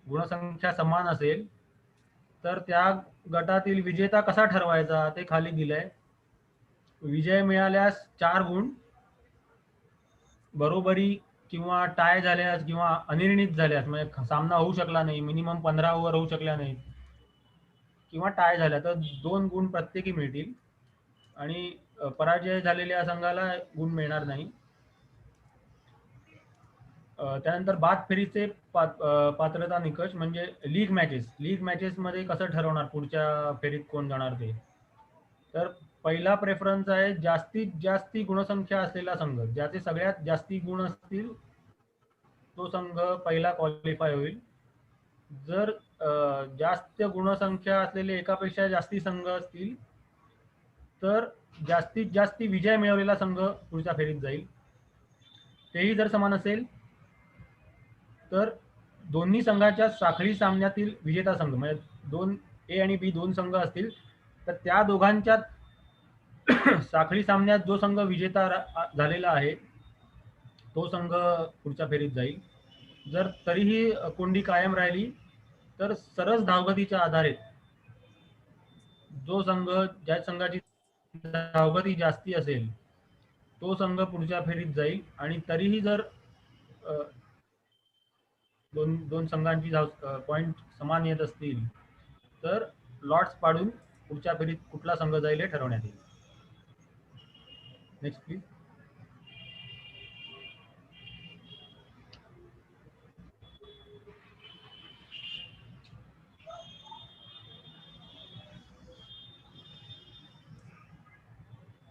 गुणसंख्या समान असेल तर त्या गटातील विजेता कसा ठरवायचा ते खाली दिलंय. विजय मिळाल्यास 4 गुण, बरोबरी किंवा टाय झाल्यास किंवा अनिर्णित झाल्यास, म्हणजे सामना होऊ शकला नाही, मिनिमम 15 ओव्हर होऊ शकल्या नाहीत किंवा टाय झाल्या तर 2 गुण प्रत्येकी मिळतील आणि पराजय झालेल्या संघाला गुण मिळणार नाही. त्यानंतर बाद फेरीचे पात्रता निकष म्हणजे लीग मॅचेस मध्ये कसं ठरवणार पुढच्या फेरीत कोण जाणार ते. तर पहिला प्रेफरन्स आहे जास्तीत जास्ती गुणसंख्या असलेला संघ, ज्याचे सगळ्यात जास्ती गुण असतील तो संघ पहिला क्वालिफाय होईल. जर जास्त गुणसंख्या असलेले एकापेक्षा जास्ती संघ असतील तर जास्तीत जास्ती विजय मिळवलेला संघ पुढच्या फेरीत जाईल. तेही जर समान असेल तर दोन्ही संघाच्या साखळी सामन्यातील विजेता संघ, म्हणजे 2 A आणि B 2 संघ असतील तर त्या दोघांच्या साखळी सामन्यात जो संघ विजेता झालेला आहे तो संघ पुढच्या फेरीत जाईल. जर तरीही कोंडी कायम राहिली तर सरस धावगतीच्या आधारे जो संघ, ज्या संघाची धावगती जास्ती असेल तो संघ पुढच्या फेरीत जाईल. आणि तरीही जर दोन संघांची पॉइंट समान येत असतील तर लॉट्स पाडून पुढच्या फेरीत कुठला संघ जाईल हे ठरवण्यात येईल. Next please.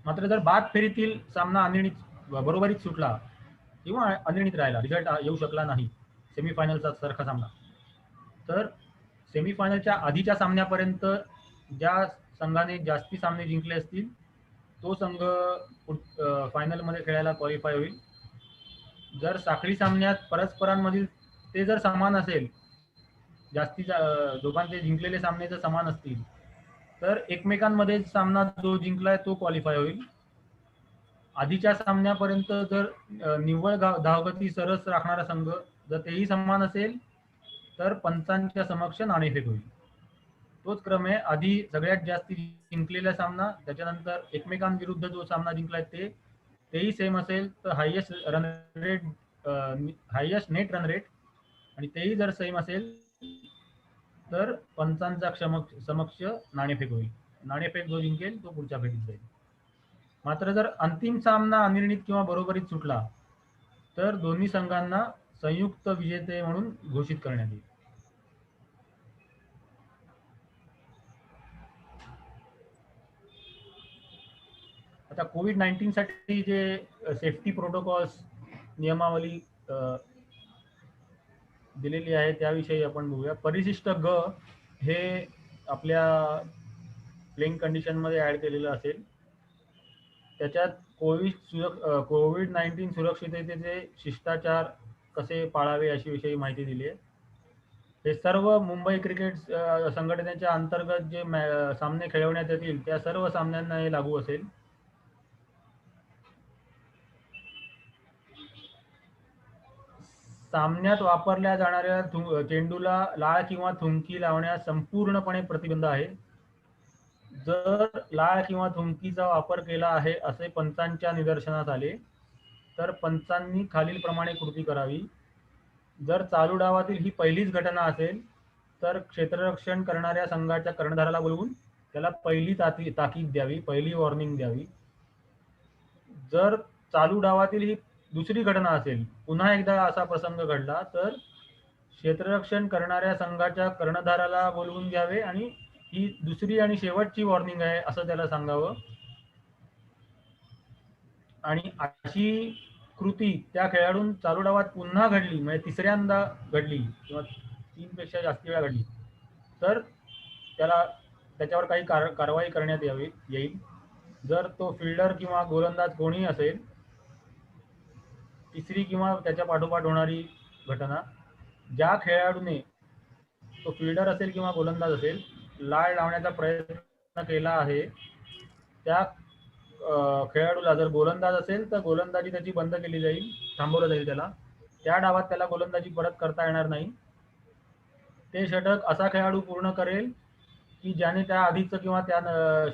मात्र जर बाद फेरीतील सामना अनिर्णित बरोबरीत सुटला किंवा अनिर्णित राहिला, रिझल्ट येऊ शकला नाही सेमीफायनलचा सारखा सामना, तर सेमीफायनलच्या आधीच्या सामन्यापर्यंत ज्या संघाने जास्ती सामने जिंकले असतील तो संघ फायनलमध्ये खेळायला क्वालिफाय होईल. जर साखळी सामन्यात परस्परांमधील ते जर समान असेल, दोघांचे जिंकलेले सामने जर समान असतील तर एकमेकांमध्ये सामना जो जिंकलाय तो क्वालिफाय होईल. आधीच्या सामन्यापर्यंत जर निव्वळ धावगती सरस राखणारा संघ जर तेही समान असेल तर पंचांच्या समक्ष नाणेफेक होईल. तोच क्रम आहे, आधी सगळ्यात जास्त जिंकलेला सामना, त्याच्यानंतर एकमेकांविरुद्ध जो सामना जिंकलाय तेही सेम असेल तर highest run rate highest net run rate आणि तेही जर सेम असेल तर पंचांचा समक्ष नाणेफेक होईल. नाणेफेक जो जिंकेल तो पुढच्या फेरीत जाईल. मात्र जर अंतिम सामना अनिर्णित किंवा बरोबरीत सुटला तर दोन्ही संघांना संयुक्त विजेते म्हणून घोषित करण्यात येईल. आता कोविड-19 साठी जे सेफ्टी प्रोटोकॉल्स नियमावली दिलेली आहे त्याविषयी आपण बघूया. परिशिष्ट ग हे आपल्या प्लेइंग कंडिशन मध्ये ऍड केलेलं असेल. त्याच्यात कोविड-19 सुरक्षिततेचे शिष्टाचार कसे पाळावे अशी विषयी माहिती दिली आहे. हे सर्व मुंबई क्रिकेट संघटनेच्या अंतर्गत जे सामने खेळवण्यात येतील त्या सर्व सामन्यांना हे लागू असेल. सामन्यात वापरल्या जाणाऱ्या चेंडूला लाळ किंवा थुंकी लावण्यास संपूर्णपणे प्रतिबंध आहे. जर लाळ किंवा थुंकीचा वापर केला आहे असे पंचांच्या निदर्शनास आले तर पंचांनी खालील प्रमाणे कृती करावी. जर चालू डावातील ही पहिलीच घटना असेल तर क्षेत्ररक्षण करणाऱ्या संघाच्या कर्णधाराला बोलवून त्याला पहिली ताकीद द्यावी, पहिली वॉर्निंग द्यावी. जर चालू डावातील ही दुसरी घटना असेल, पुन्हा एकदा असा प्रसंग घडला तर क्षेत्ररक्षण करणाऱ्या संघाच्या कर्णधाराला बोलवून घ्यावे आणि ही दुसरी आणि शेवटची वॉर्निंग आहे असं त्याला सांगावं. आणि अशी कृती त्या खेळाडून चालू डावात पुन्हा घडली, म्हणजे तिसऱ्यांदा घडली किंवा 3 पेक्षा जास्त वेळा घडली तर त्याच्यावर काही कारवाई करण्यात येईल. जर तो फिल्डर किंवा गोलंदाज कोणीही असेल, तिसरी किंवा त्याच्या पाठोपाठ होणारी घटना, ज्या खेळाडूने, तो फिल्डर असेल किंवा गोलंदाज असेल, लाळ लावण्याचा प्रयत्न केला आहे त्या खेळाडूला, जर गोलंदाज असेल तर गोलंदाजी त्याची बंद केली जाईल, थांबवलं जाईल त्याला. त्या डावात त्याला गोलंदाजी परत करता येणार नाही. ते षटक असा खेळाडू पूर्ण करेल की ज्याने त्या आधीचं किंवा त्या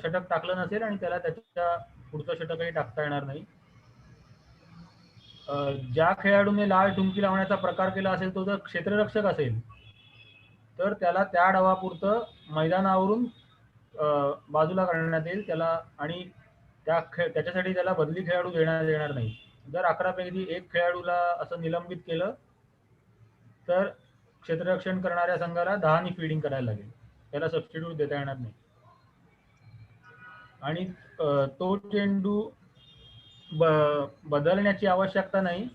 षटक टाकलं नसेल आणि त्याला त्याच्या पुढचं षटकही टाकता येणार नाही. ज्या खेळाडूने लाळ टुंकी लावण्याचा प्रकार केला असेल तो जर क्षेत्ररक्षक असेल तर त्याला त्या डावापुरतं मैदानावरून बाजूला करण्यात येईल त्याला, आणि त्याच्यासाठी त्याला बदली खेळाडू देण्यात येणार नाही. जर 11 पैकी 1 खेळाडूला असं निलंबित केलं तर क्षेत्ररक्षण करणाऱ्या संघाला 10 फील्डिंग करायला लागेल, त्याला सबस्टिट्यूट देता येणार नाही. आणि तो चेंडू बदलण्याची आवश्यकता नाही,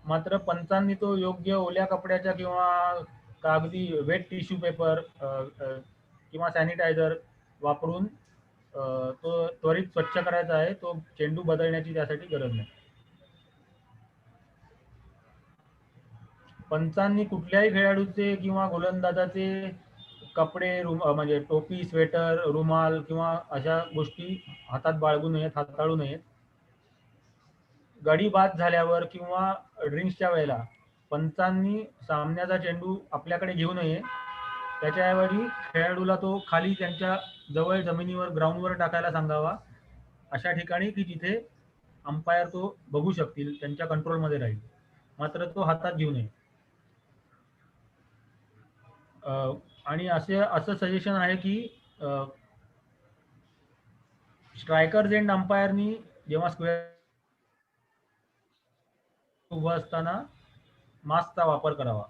मात्र पंचांनी तो योग्य ओल्या कपड्याच्या किंवा कागदी वेट टिश्यू पेपर किंवा सॅनिटायझर वापरून तो त्वरित स्वच्छ करायचा आहे. तो चेंडू बदलण्याची त्यासाठी गरज नाही. पंचांनी कुठल्याही खेळाडूचे किंवा गोलंदाजाचे कपडे, म्हणजे टोपी, स्वेटर, रुमाल किंवा अशा गोष्टी हातात बाळगू नयेत, हाताळू नयेत. गडी बाद झाल्यावर किंवा ड्रिंक्सच्या वेळेला पंचांनी सामन्याचा चेंडू आपल्याकडे घेऊ नये. त्याच्याऐवजी खेळाडूला तो खाली त्यांच्या जवळ जमिनीवर, ग्राउंडवर टाकायला सांगावा, अशा ठिकाणी की जिथे अंपायर तो बघू शकतील, त्यांच्या कंट्रोलमध्ये राहील. मात्र तो हातात घेऊ नये. आणि असं सजेशन आहे की स्ट्रायकर्स एंड अंपायरनी जेव्हा स्क्वेअर उभं असताना मास्कचा वापर करावा.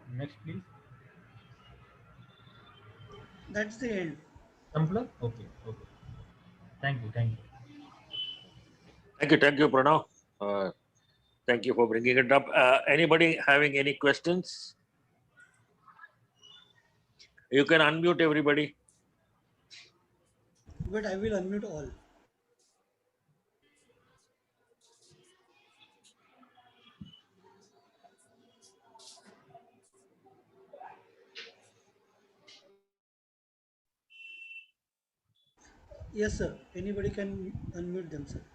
Next please. That's the end. संपलं? Okay. Thank you. Thank you, Pranav. Thank you for bringing it up. Anybody having any questions? You can unmute everybody. But I will unmute all. Yes, sir. Anybody can unmute themselves.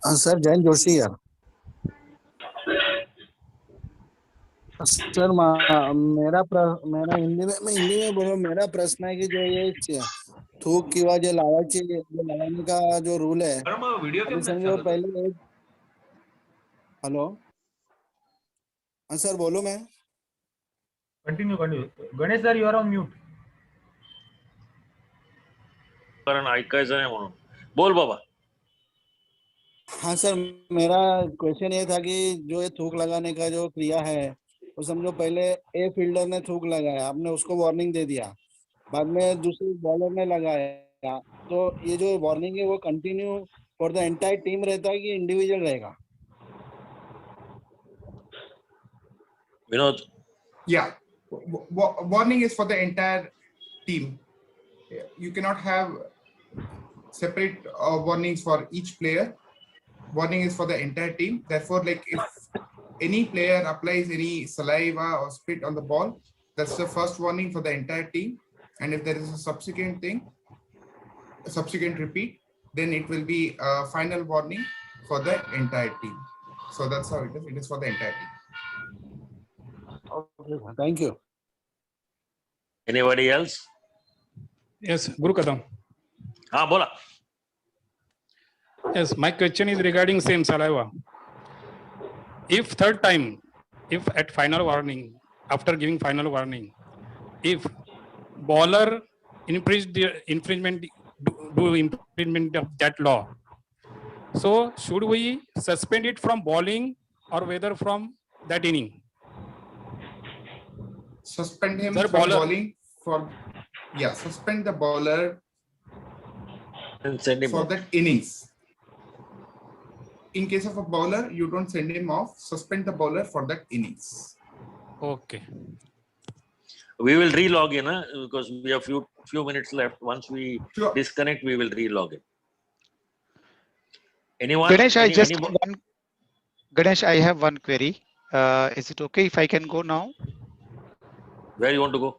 Sir, Jayant Joshi यार. Sir मेरा हिंदी में बोलो. मेरा प्रश्न है की जो ये थूक किंवा जे लावाने का जो रूल है, अभी समझो पहले हेलो. हाँ सर बोलो. मैं continue. Ganesh sir, you are on mute. कारण ऐकायचं नाही म्हणून बोल बाबा. हाँ सर, मेरा क्वेश्चन ये था कि जो ये थूक लगाने का जो क्रिया है, तो समझो पहले ए फील्डर ने थूक लगाया, आपने उसको वार्निंग दे दिया, बाद में दूसरे बॉलर ने लगाया, तो ये जो वार्निंग है वो continue for the entire team रहता है कि इंडिविजुअल रहेगा? Vinod. Yeah, warning is for the entire team. You cannot have separate warnings for each player. Warning is for the entire team. Therefore, like if any player applies any saliva or spit on the ball, that's the first warning for the entire team. And if there is a subsequent repeat, then it will be a final warning for the entire team. So that's how it is. It is for the entire team. Okay, thank you. Anybody else? Yes, Guru Kadam. हा बोला. Yes, my question is regarding same saliva. If third time, if at final warning, after giving final warning, if bowler infringement of that law, so should we suspend it from bowling or whether from that inning? Suspend him Sir, from bowler. bowling suspend the bowler And send him for off. that innings. In case of a bowler, you don't send him off, suspend the bowler for that innings. Okay. We will re-log in because we have few minutes left. Once we Sure. disconnect, we will re-log in. Anyone? Ganesh, Any- Ganesh, I have one query. Is it okay if I can go now Where you want to go?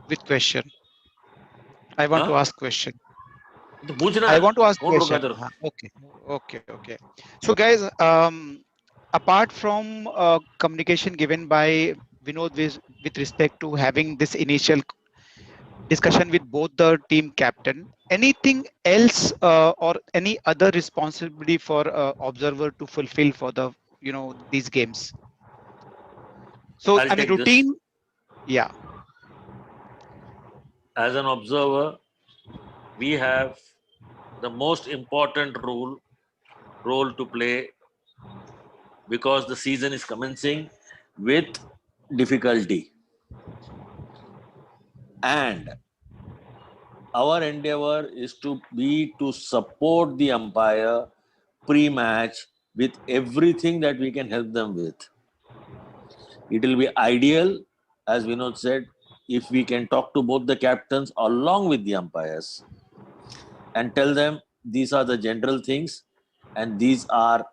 with question? I want to ask question. तो पूछना I है. want to ask कौन रोका question. तेरे को? Okay. So guys, apart from communication given by Vinod with respect to having this initial discussion with both the team captain, anything else or any other responsibility for observer to fulfill for the these games? So I'll I mean take this. routine. Yeah. As an observer, we have the most important role to play because the season is commencing with difficulty. And our endeavor is to support the umpire pre-match with everything that we can help them with. It will be ideal, as Vinod said, if we can talk to both the captains along with the umpires and tell them these are the general things and these are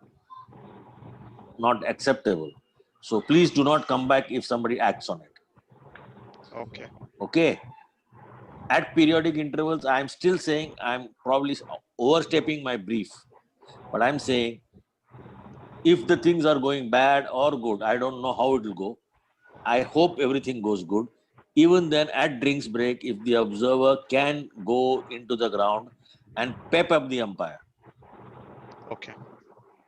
not acceptable. So please do not come back if somebody acts on it. Okay. At periodic intervals, I'm still saying I'm probably overstepping my brief, but I'm saying if the things are going bad or good, I don't know how it will go. I hope everything goes good. Even then, at drinks break, if the observer can go into the ground and pep up the umpire. Okay.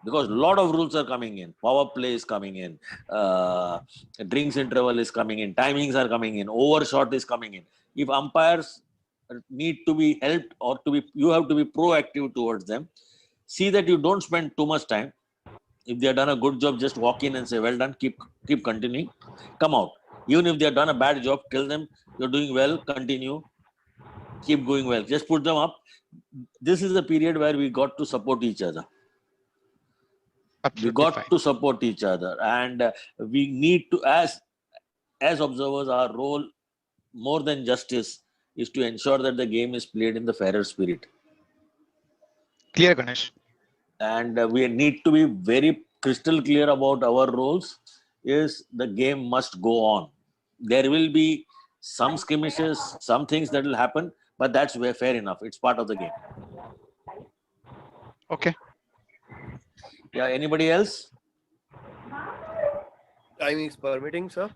Because a lot of rules are coming in. Power play is coming in. Drinks interval is coming in. Timings are coming in. Overshot is coming in. If umpires need to be helped or you have to be proactive towards them. See that you don't spend too much time. If they have done a good job, just walk in and say, well done, keep continuing, come out. Even if they have done a bad job, tell them you're doing well, continue, keep going well. Just put them up. This is the period where we got to support each other. Absolutely we got fine. to support each other, and we need to, as observers, our role more than justice is to ensure that the game is played in the fairer spirit. Clear, Ganesh. And we need to be very crystal clear about our roles. Is the game must go on. There will be some skirmishes, some things that will happen, but that's fair enough. It's part of the game. Okay. Yeah, anybody else? time is permitting, sir.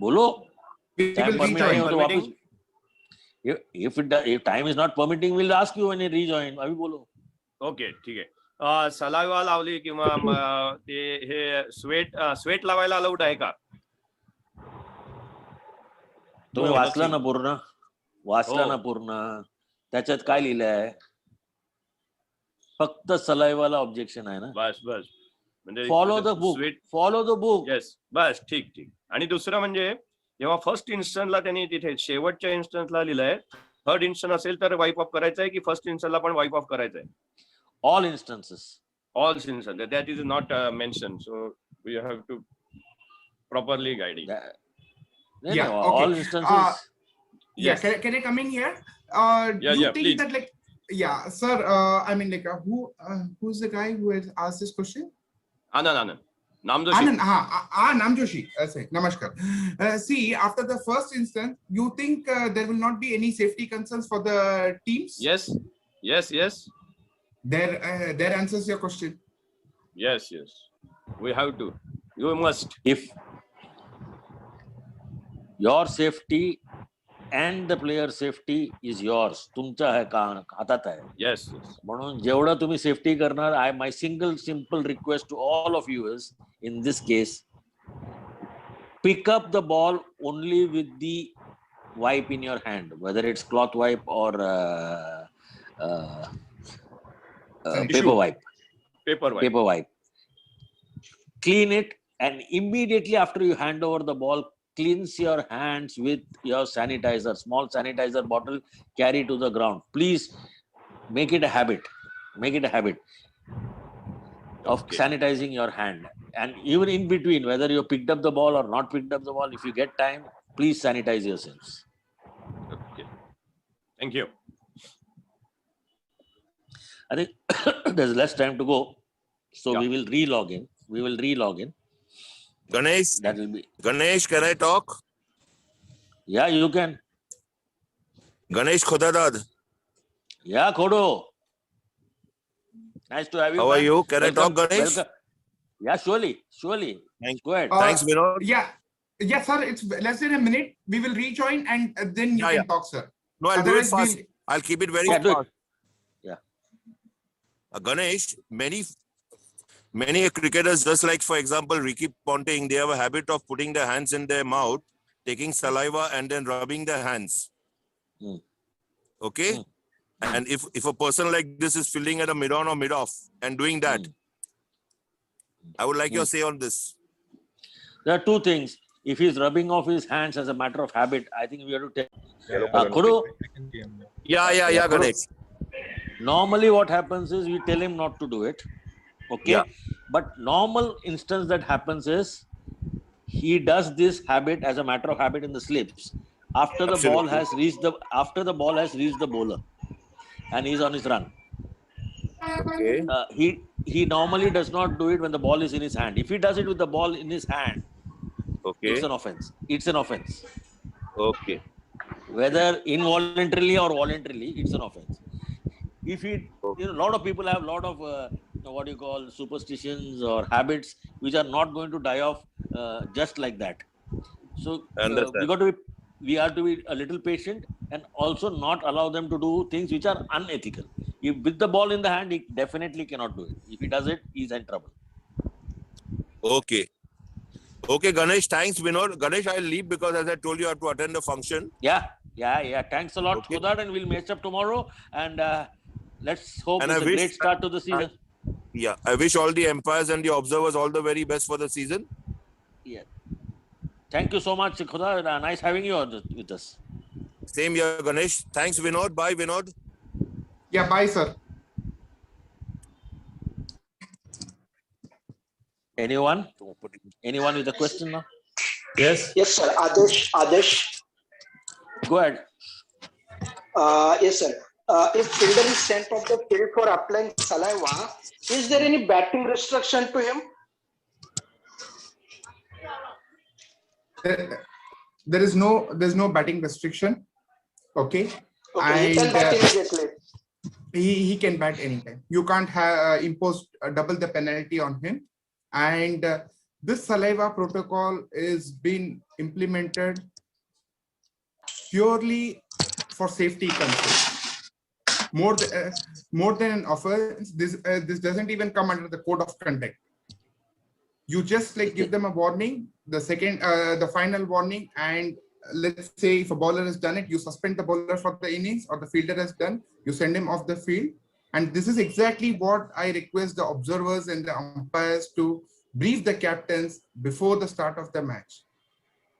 बोलो. We Time will permitting rejoin. हो तो वापस. Permitting? If time is not permitting, we'll ask you when you rejoin. अभी बोलो. Okay ठीक आहे. Saliva लावली किंवा ते हे स्वेट लावायला अलाउड आहे का? तुम्ही No, वाचला nothing. ना पूर्ण? वाचला हो. ना पूर्ण? त्याच्यात काय लिहिलंय? फक्त सलाइवाला ऑब्जेक्शन आहे ना? बस म्हणजे follow the book. Sweat. Follow the book. Yes, बस ठीक. आणि दुसरं म्हणजे जेव्हा फर्स्ट इन्स्टन्सला त्यांनी तिथे शेवटच्या इन्स्टन्सला लिहिलंय, थर्ड इन्स्टन्स असेल तर वाईप ऑफ करायचं आहे की फर्स्ट इन्स्टन्सला पण वाईप ऑफ करायचं आहे? All instances. All instances. That is not mentioned. So we have to properly guide it. No, Yeah, no, okay. all instances. Yeah, Yes. can I come in here? Yeah, You yeah, think please. that like, yeah, sir. I mean, like, who's the guy who has asked this question? Anand. Namjoshi. Anand, Namjoshi. Say, namaskar. See, after the first instance, you think there will not be any safety concerns for the teams? Yes. There answers your question. Yes. We have to. You must. If your safety and the player safety is yours, तुमच्या हातात आहे. Yes. म्हणून जेवढं तुम्ही safety करणार, my simple request to all of you is, in this case, pick up the ball only with the wipe in your hand, whether it's cloth wipe or paper wipe. Paper wipe. Clean it, and immediately after you hand over the ball, cleanse your hands with your sanitizer, small sanitizer bottle, carry to the ground. Please make it a habit. Of Okay. sanitizing your hand. And even in between, whether you picked up the ball or not picked up the ball, if you get time, please sanitize yourselves. Okay. Thank you. I think there's less time to go. So Yeah. we will re-log in. Ganesh, That will be, can I talk? yeah, you can. Ganesh Khodadad, Yeah, Khodo. Nice to have you. how are man. you? Can I Welcome, talk, Ganesh? welcome. Yeah, surely. Thank- Go ahead. Thanks, Vinod. Yeah, sir. It's less than a minute. We will rejoin and then you Yeah, can yeah. talk, sir. No, I'll do it Otherwise, fast. we'll- I'll keep it very Yeah, do it. fast. Ganesh, many cricketers, just like, for example, Ricky Ponting, they have a habit of putting their hands in their mouth, taking saliva and then rubbing their hands. Hmm. Okay? Hmm. And if a person like this is fielding at a mid-on or mid-off and doing that, I would like your say on this. There are two things. If he's rubbing off his hands as a matter of habit, I think we have to tell. Khodo, Yeah, Ganesh. normally what happens is we tell him not to do it. Okay. Yeah. But normal instance that happens is he does this habit as a matter of habit in the slips after the ball has reached the bowler and he's on his run. Okay. He normally does not do it when the ball is in his hand. If he does it with the ball in his hand, Okay. it's an offense. Okay. Whether involuntarily or voluntarily, it's an offense. If a lot of people have a lot of what you call superstitions or habits which are not going to die off just like that. So I understand. we are to be a little patient and also not allow them to do things which are unethical. If with the ball in the hand, he definitely cannot do it. If he does it, he's in trouble. Okay, Ganesh, thanks, Vinod. Ganesh, I'll leave because as I told you, I have to attend the function. Yeah. Thanks a lot Okay. for that, and we'll match up tomorrow. And let's hope And it's I a wish- great start to the season. Yeah, I wish all the umpires and the observers all the very best for the season. Yeah. Thank you so much, Khuda. Nice having you with us. Same here, Ganesh. Thanks, Vinod. Bye, Vinod. Yeah, bye, sir. Anyone with a question now? Yes, sir. Adesh. Go ahead. Yes, sir. If fielder is sent off the field for applying saliva, is there any batting restriction to him? There's no batting restriction. Okay. Okay, he can And, bat immediately. He can bat anytime. You can't impose double the penalty on him. And this saliva protocol is being implemented purely for safety concerns. More than an offense, this doesn't even come under the code of conduct. You just like give them a warning, the final warning, and let's say if a bowler has done it, you suspend the bowler for the innings, or the fielder has done, you send him off the field. And this is exactly what I request the observers and the umpires to brief the captains before the start of the match.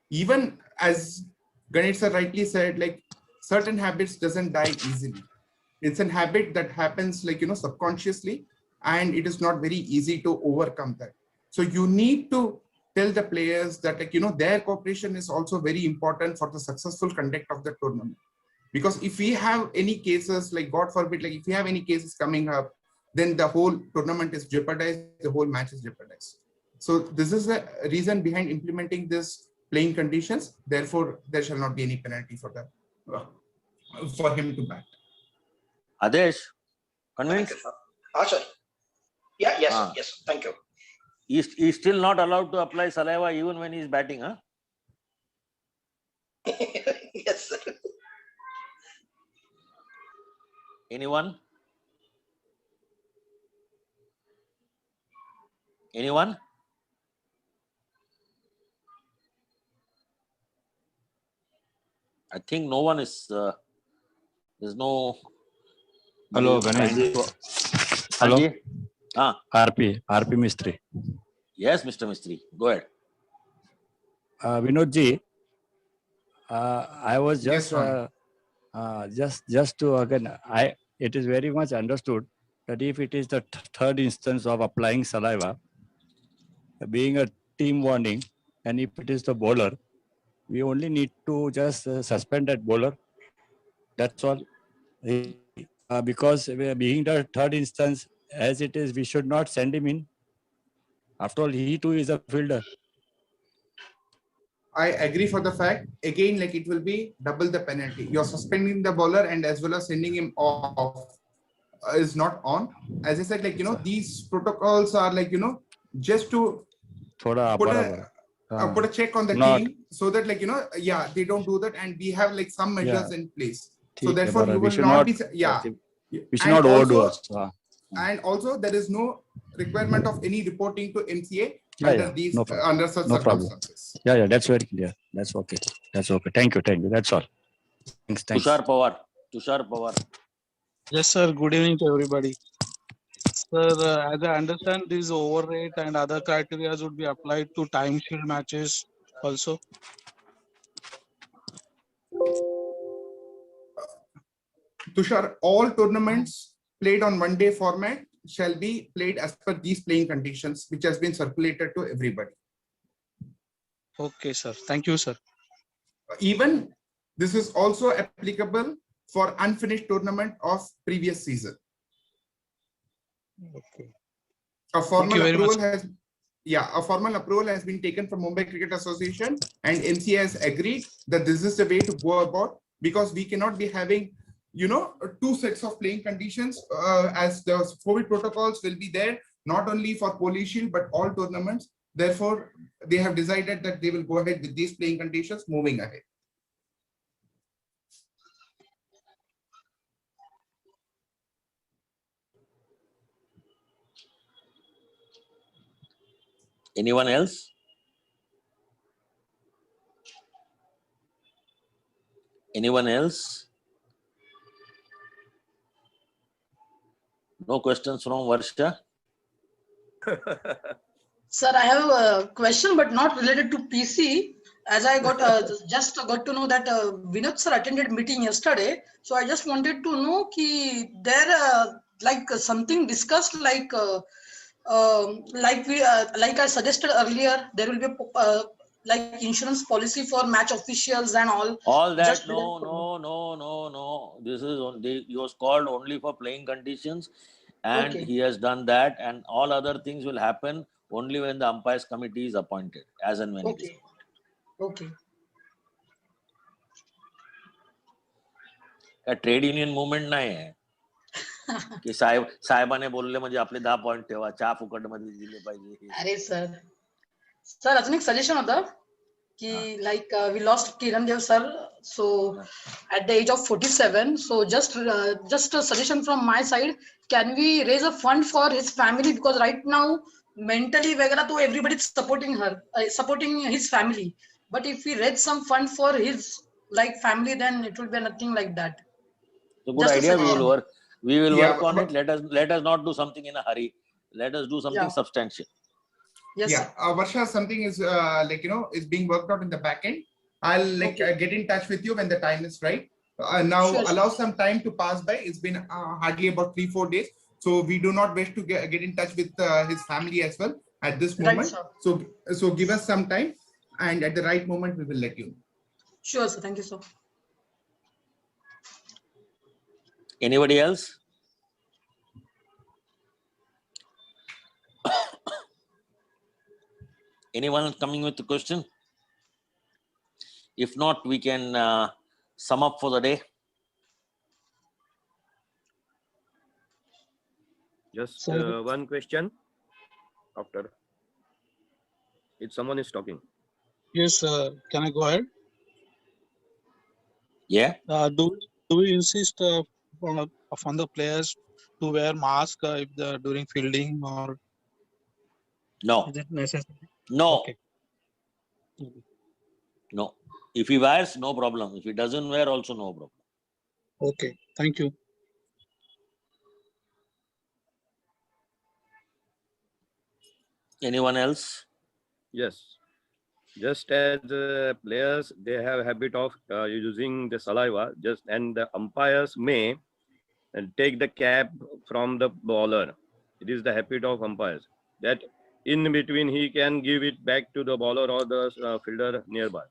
Even as Ganesh sir rightly said, like certain habits doesn't die easily. It's a habit that happens like, subconsciously, and it is not very easy to overcome that. So you need to tell the players that like, their cooperation is also very important for the successful conduct of the tournament. Because if we have any cases, like God forbid, like if we have any cases coming up, then the whole tournament is jeopardized, the whole match is jeopardized. So this is the reason behind implementing this playing conditions. Therefore, there shall not be any penalty for that, for him to bat. Adesh, convinced? Sir. Yeah, yes, Ah. yes, thank you. He's still not allowed to apply saliva even when he's batting, huh? Yes, sir. Anyone? Anyone? I think no one is. There's no. Hello, Ganesh. Hello. Hello. Ah, RP Mistry. yes, Mr. Mistry. Go ahead. Vinod ji, I was just Yes, just to again, it is very much understood that if it is the third instance of applying saliva, being a team warning, and if it is the bowler, we only need to just suspend that bowler. That's all. Because being the third instance, as it is, we should not send him in. After all, he too is a fielder. I agree for the fact. Again, like it will be double the penalty. You're suspending the bowler and as well as sending him off is not on. As I said, like, these protocols are like, just to put a check on the team so that like, they don't do that. And we have like some measures in place. So therefore you will not be, we should not overdo us. And also there is no requirement of any reporting to MCA Yeah, under such no problem. circumstances. Yeah, that's very clear. That's okay. Thank you. That's all. Thanks. Tushar Pawar. Yes, sir. Good evening to everybody. Sir, as I understand, this overrate and other criteria would be applied to time shield matches also. Tushar, all tournaments played on one-day format shall be played as per these playing conditions, which has been circulated to everybody. Okay, sir. Thank you, sir. Even this is also applicable for unfinished tournament of previous season. Okay. A formal approval has been taken from Mumbai Cricket Association, and MCA has agreed that this is the way to go about, because we cannot be having two sets of playing conditions, as the COVID protocols will be there not only for Police Shield but all tournaments. Therefore, they have decided that they will go ahead with these playing conditions moving ahead. Anyone else? Anyone else? No questions from Varsha? Sir, I have a question, but not related to PC. As I got just got to know that Vinod sir attended meeting yesterday, so I just wanted to know ki there like something discussed like like I suggested earlier, there will be like insurance policy for match officials and all. All that, Just no. This is only, he was called only for playing conditions, and Okay. he has done that, and all other things will happen only when the umpires committee is appointed, as and when it is. Okay. काय trade union movement नाही आहे की साहेबाने बोलले म्हणजे आपले 10 point ठेवा, चहा फुकट मध्ये दिले पाहिजे. अरे सर सर अजून एक सजेशन होतं की like we lost Kiran Dev sir, so at the age of 47, so just a suggestion from my side, can we raise a fund for his family, because right now mentally वगैरह तो everybody is supporting her, supporting his family, but if we raise some fund for his like family, then it will be nothing like that. So good Just a idea. We will suggestion. work. We will Yeah, work on but- it. Let us not do something in a hurry. Let us do something Yeah. substantial. Yes, Yeah, Varsha, something is like, is being worked out in the back end. I'll Okay. get in touch with you when the time is right. Now Sure, allow some time to pass by. It's been hardly about 3-4 days. So we do not wish to get in touch with his family as well at this Right, moment. sir. So give us some time, and at the right moment we will let you know. Sure, sir. Thank you, sir. Anybody else? Anyone coming with a question? If not, we can sum up for the day. Just Sir. one question after. If someone is talking. Yes, can I go ahead? Yeah. Do we insist on the players to wear mask if they're during fielding, or No. is it necessary? No. Okay. No. If he wears, no problem. If he doesn't wear, also no problem. Okay. Thank you. Anyone else? Yes. Just as players, they have habit of using the saliva, and the umpires may take the cap from the bowler. It is the habit of umpires that in between he can give it back to the bowler or the fielder nearby.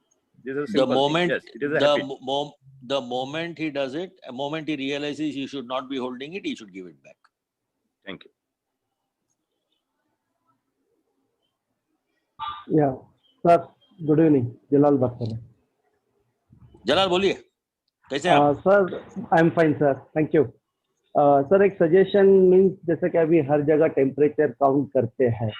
This is a The simple moment, thing. Yes, it is a habit. the moment he does it, the moment he realizes he should not be holding it, he should give it back. Thank you. Yeah, sir. Good evening, Jalal बात कर रहे हैं. जलाल बोलिए, कैसे हैं आप? Sir, I am fine sir, thank you. Sir एक suggestion means जैसे कि अभी हर जगह टेम्परेचर काउंट करते हैं,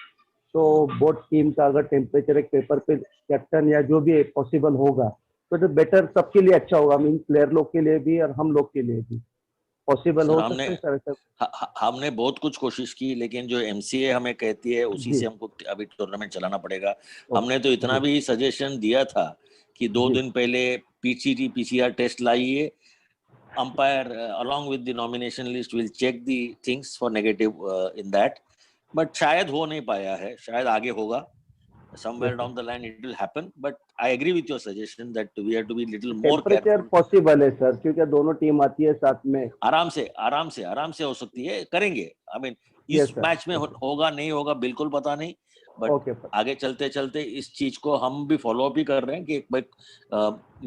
तो बोथ टीम का अगर टेम्परेचर एक पेपर पे कैप्टन या जो भी पॉसिबल होगा तो बेटर सबके लिए अच्छा होगा, मीन्स प्लेयर लोग के लिए भी और हम लोग के लिए भी पॉसिबल हो सकता है सर ऐसा? हमने बहुत कुछ कोशिश की, लेकिन जो एमसीए हमें कहती है उसी से हमको अभी टूर्नामेंट चलाना पड़ेगा. हमने तो इतना भी सजेशन दिया था कि 2 दिन पहले पीसीआर टेस्ट लाइए. Umpire along with the nomination list will check the things for negative in that, but शायद हो नहीं पाया है, शायद आगे होगा. Somewhere down the line it will happen, but I agree with your suggestion that we have to be little more careful. Temperature possible है sir, क्योंकि दोनों टीम आती है साथ में. आराम से हो सकती है, करेंगे. I mean इस मैच में होगा नहीं होगा बिल्कुल पता नहीं, बट आगे चलते चलते इस चीज को हम भी फॉलो अप ही कर रहे हैं कि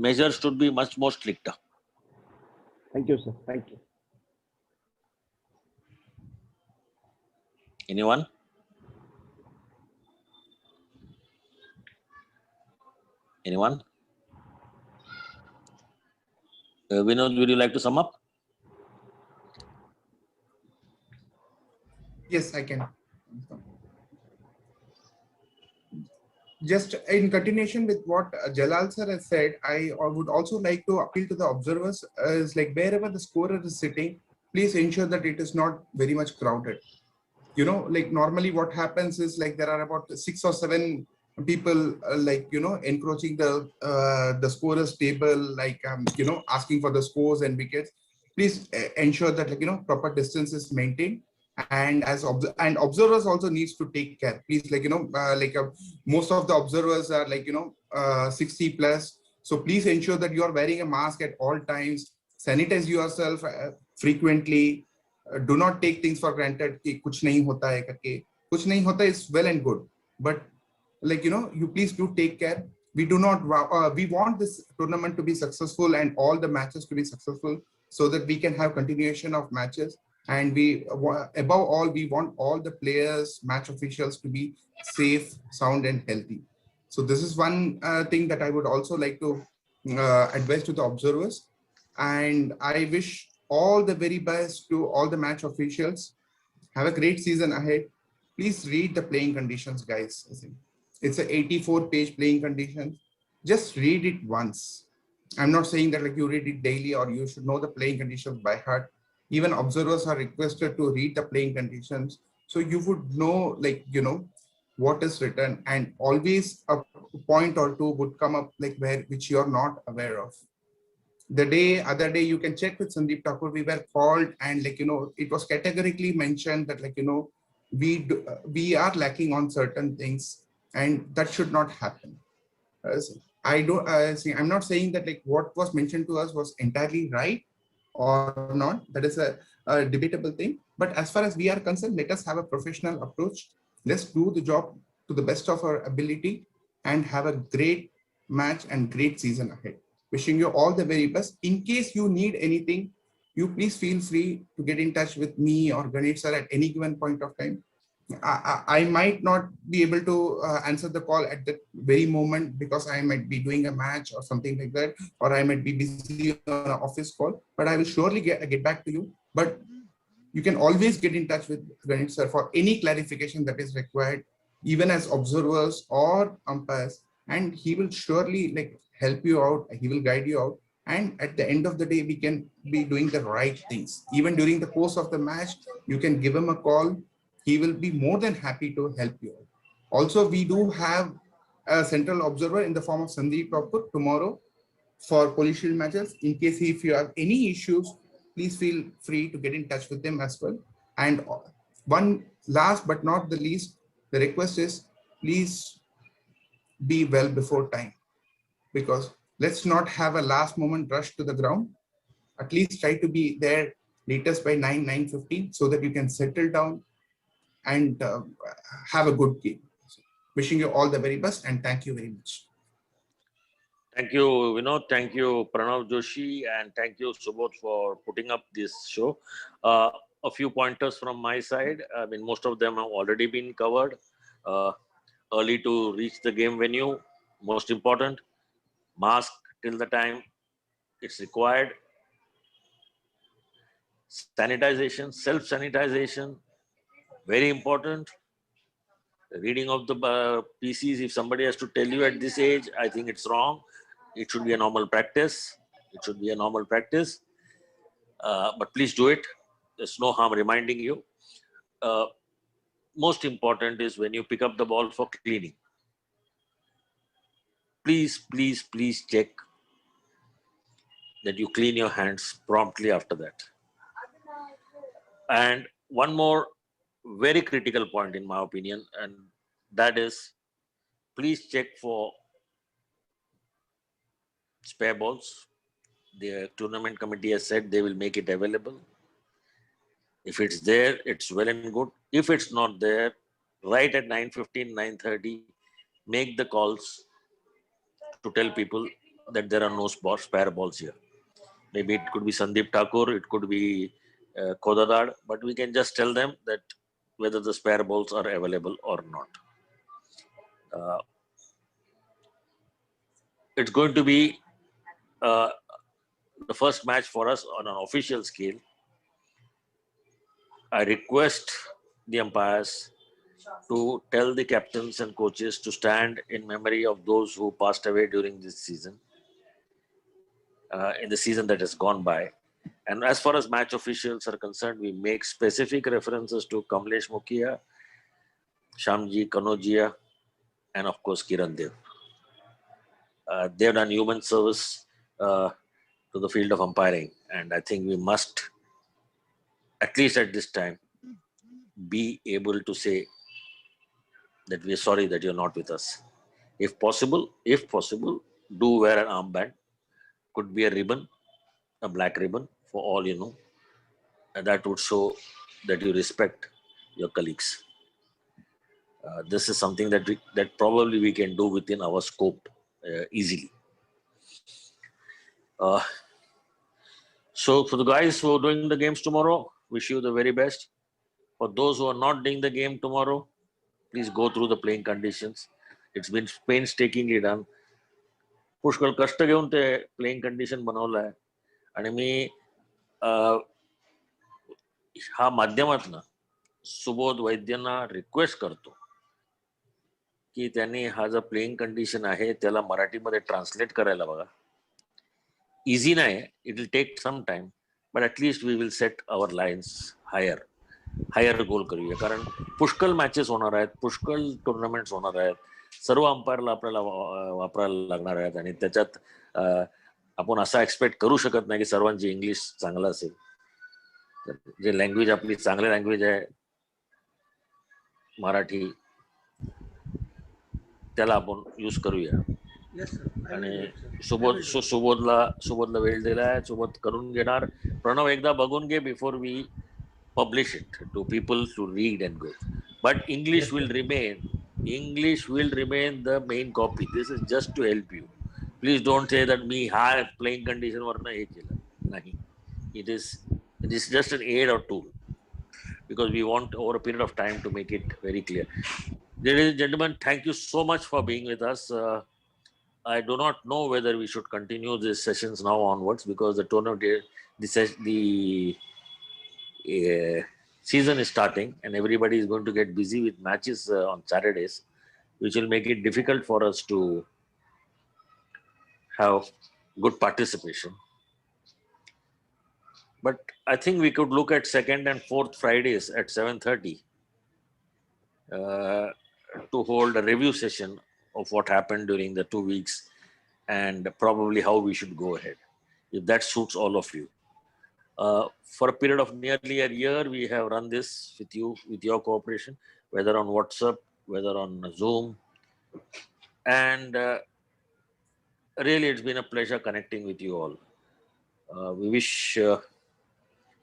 measures should be much more strict. Thank you, sir. Thank you. Anyone? Anyone? Vinod, would you like to sum up? Yes, I can. Just in continuation with what Jalal sir has said, I would also like to appeal to the observers, is like wherever the scorer is sitting, please ensure that it is not very much crowded. Like normally what happens is like there are about 6 or 7 people encroaching the scorer's table, like asking for the scores and wickets. Please ensure that proper distance is maintained. And observers also needs to take care, please. Most of the observers are 60 plus, so please ensure that you are wearing a mask at all times. Sanitize yourself frequently. Do not take things for granted कि कुछ नहीं होता है करके. कुछ नहीं होता is well and good, but you please do take care. We do not we want this tournament to be successful and all the matches to be successful, so that we can have continuation of matches. And above all, we want all the players, match officials to be safe, sound, and healthy. So this is one thing that I would also like to advise to the observers. And I wish all the very best to all the match officials. Have a great season ahead. Please read the playing conditions, guys. It's a 84-page playing conditions. Just read it once. I'm not saying that like you read it daily or you should know the playing conditions by heart. Even observers are requested to read the playing conditions, so you would know, like, you know, what is written, and always a point or two would come up like which you're not aware of. The other day, you can check with Sandeep Thakur, we were called and, like, you know, it was categorically mentioned that, like, you know, we are lacking on certain things and that should not happen. I'm not saying that like what was mentioned to us was entirely right or not. That is a debatable thing. But as far as we are concerned, let us have a professional approach. Let's do the job to the best of our ability and have a great match and great season ahead. Wishing you all the very best. In case you need anything, you please feel free to get in touch with me or Ganesh sir at any given point of time. I might not be able to answer the call at that very moment because I might be doing a match or something like that, or I might be busy on an office call, but I will surely get back to you. But you can always get in touch with Ganesh sir for any clarification that is required, even as observers or umpires, and he will surely like help you out. He will guide you out. And at the end of the day, we can be doing the right things. Even during the course of the match, you can give him a call. He will be more than happy to help you. Also, we do have a central observer in the form of Sandeep Thakur tomorrow for Police Shield matches. In case if you have any issues, please feel free to get in touch with them as well. And one last but not the least, the request is please be well before time, because let's not have a last moment rush to the ground. At least try to be there latest by 9:15 so that you can settle down and have a good game. Wishing you all the very best and thank you very much. Thank you, Vinod. Thank you, Pranav Joshi, and thank you, Subodh, for putting up this show. A few pointers from my side. I mean, most of them have already been covered. Early to reach the game venue, most important. Mask till the time it's required. Sanitization, self-sanitization, very important. Reading of the PCs, if somebody has to tell you at this age, I think it's wrong. It should be a normal practice. It should be a normal practice. But please do it. There's no harm reminding you. Most important is when you pick up the ball for cleaning. Please, please, please check that you clean your hands promptly after that. And one more very critical point in my opinion, and that is please check for spare balls. The tournament committee has said they will make it available. If it's there, it's well and good. If it's not there, right at 9:15, 9:30, make the calls to tell people that there are no spare balls here. Maybe it could be Sandeep Thakur, it could be Kodadad, but we can just tell them that whether the spare balls are available or not. It's going to be the first match for us on an official scale. I request the umpires to tell the captains and coaches to stand in memory of those who passed away during this season, in the season that has gone by. And as far as match officials are concerned, we make specific references to Kamlesh Mukhia, Shamji Kanojia, and of course Kiran Dev. They've done human service to the field of umpiring, and I think we must, at least at this time, be able to say that we are sorry that you're not with us. If possible, do wear an armband. Could be a ribbon, a black ribbon, for all you know, and that would show that you respect your colleagues. This is something that probably we can do within our scope easily. So for the guys who are doing the games tomorrow, wish you the very best. For those who are not doing the game tomorrow, please go through the playing conditions. It's been painstakingly done. पुष्कळ कष्ट घेऊन ते playing condition बनवलं आहे आणि मी हा माध्यमातून Subodh वैद्यांना request करतो की त्यांनी हा जो प्लेइंग कंडिशन आहे त्याला मराठीमध्ये ट्रान्सलेट करायला बघा. इझी नाही, it will take some time, but at least we will set our lines higher goal करूया. कारण पुष्कळ मॅचेस होणार आहेत, पुष्कळ टुर्नामेंट्स होणार आहेत, सर्व अंपायरला आपल्याला वापरायला लागणार आहेत आणि त्याच्यात आपण असा एक्सपेक्ट करू शकत नाही की सर्वांची इंग्लिश चांगलं असेल. जे लँग्वेज आपली चांगली लँग्वेज आहे मराठी, त्याला आपण यूज करूया. आणि सुबोधला वेळ दिलाय, सुबोध करून घेणार. प्रणव एकदा बघून घे before we publish it to people to read and go. But English will remain the main copy. This is just to help you. Please don't say that मी हा प्लेइंग कंडिशन वरनं हे केलं नाही. It is just an aid or tool because we want over a period of time to make it very clear. Ladies and gentlemen, thank you so much for being with us. I do not know whether we should continue these sessions now onwards because the tournament, the season is starting and everybody is going to get busy with matches on Saturdays, which will make it difficult for us to have good participation. But I think we could look at second and fourth Fridays at 7:30 to hold a review session of what happened during the 2 weeks and probably how we should go ahead, if that suits all of you. For a period of nearly a year, we have run this with you, with your cooperation, whether on WhatsApp, whether on Zoom. And really, it's been a pleasure connecting with you all. We wish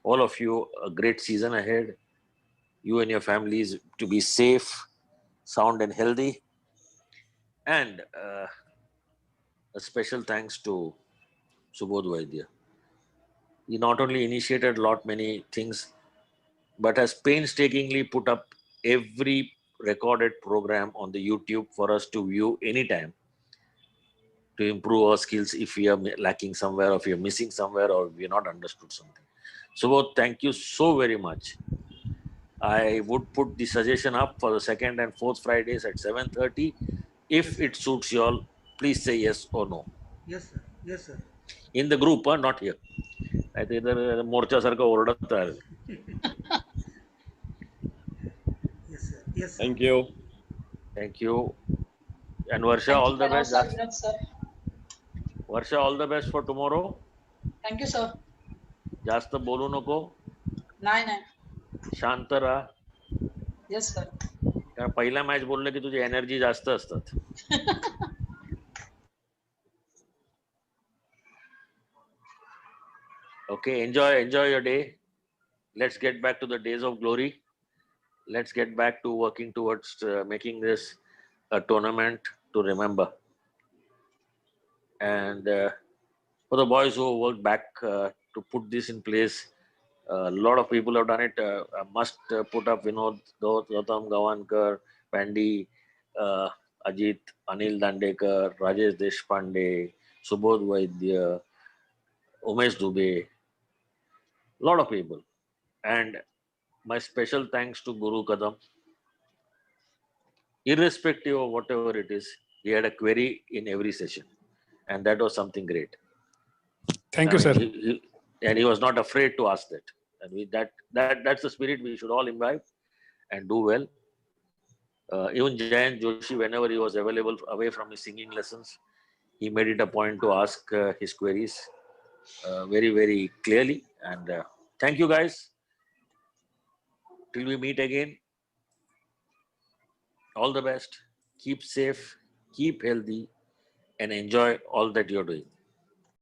all of you a great season ahead. You and your families to be safe, sound and healthy. And a special thanks to Subodh Vaidya. He not only initiated many things, but has painstakingly put up every recorded program on the YouTube for us to view anytime to improve our skills if we are lacking somewhere, or if we are missing somewhere, or we are not understood something. Subodh, thank you so very much. I would put the suggestion up for the second and fourth Fridays at 7:30. If it suits you all, please say yes or no. Yes, sir. Yes, sir. In the group, not here. I think the morcha sarka ordat raha. Yes, sir. Yes, sir. Thank you. Thank you. And Varsha, all the best. Sir. Varsha, all the best for tomorrow. Thank you, sir. जास्त बोलू नको, नाही. शांत राहा. Yes, sir. कारण पहिला match बोललं की तुझी एनर्जी जास्त असतात. Okay, enjoy your day. Let's get back to the days of glory. Let's get back to working towards making this a tournament to remember. And for the boys who worked back to put this in place, a lot of people have done it. I must put up Vinod, Gautam Gavankar, Pandy, Ajit, Anil Dandekar, Rajesh Deshpande, Subodh Vaidya, Umesh Dubey, a lot of people. And my special thanks to Guru Kadam. Irrespective of whatever it is, he had a query in every session. And that was something great. Thank you, sir. And he was not afraid to ask that. And that's the spirit we should all imbibe and do well. Even Jayant Joshi, whenever he was available away from his singing lessons, he made it a point to ask his queries very, very clearly. And thank you, guys. Till we meet again, all the best. Keep safe, keep healthy, and enjoy all that you're doing.